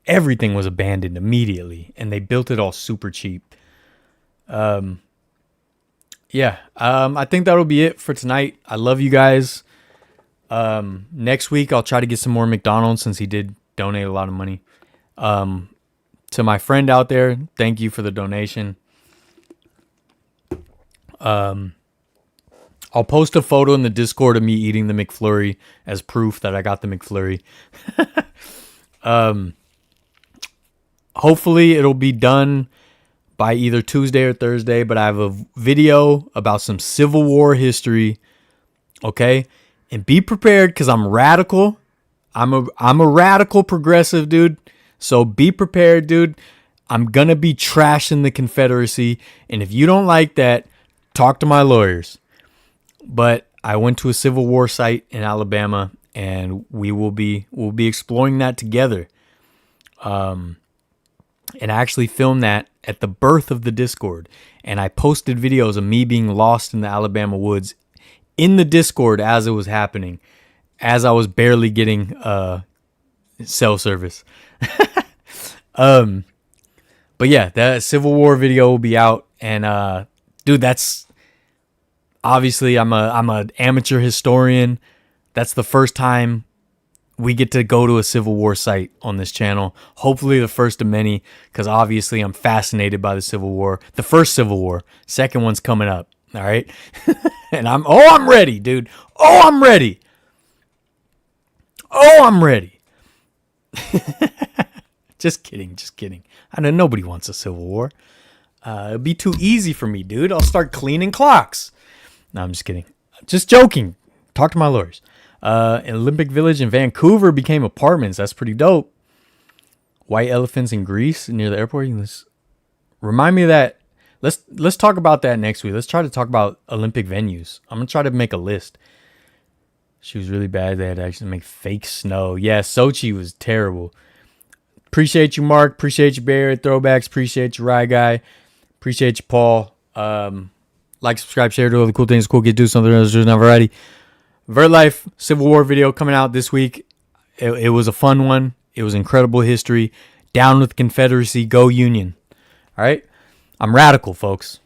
Everything was abandoned immediately, and they built it all super cheap. Yeah, I think that'll be it for tonight. I love you guys. Next week, I'll try to get some more McDonald's since he did donate a lot of money. To my friend out there, thank you for the donation. I'll post a photo in the Discord of me eating the McFlurry as proof that I got the McFlurry. Hopefully it'll be done by either Tuesday or Thursday, but I have a video about some Civil War history. Okay? And be prepared because I'm radical. I'm a radical progressive, dude. So be prepared, dude. I'm going to be trashing the Confederacy. And if you don't like that, talk to my lawyers. But I went to a Civil War site in Alabama, and we'll be exploring that together. And I actually filmed that at the birth of the Discord. And I posted videos of me being lost in the Alabama woods in the Discord as it was happening, as I was barely getting cell service. But yeah, that Civil War video will be out. And dude, that's obviously I'm a amateur historian. That's the first time we get to go to a Civil War site on this channel. Hopefully the first of many, because obviously I'm fascinated by the Civil War. The first Civil War. Second one's coming up. All right. And I'm ready, dude. I'm ready. I'm ready. Just kidding. I know nobody wants a Civil War. It'd be too easy for me, dude. I'll start cleaning clocks. No, I'm just kidding. Just joking. Talk to my lawyers. An Olympic Village in Vancouver became apartments. That's pretty dope. White elephants in Greece near the airport. Remind me of that. Let's talk about that next week. Let's try to talk about Olympic venues. I'm gonna try to make a list. She was really bad. They had to actually make fake snow. Yeah, Sochi was terrible. Appreciate you, Mark. Appreciate you, Barrett. Throwbacks. Appreciate you, Rye Guy. Appreciate you, Paul. Like, subscribe, share, do all the cool things. Cool, get do something else. Do not variety. Vertlife Civil War video coming out this week. It was a fun one. It was incredible history. Down with Confederacy. Go Union. All right. I'm radical, folks.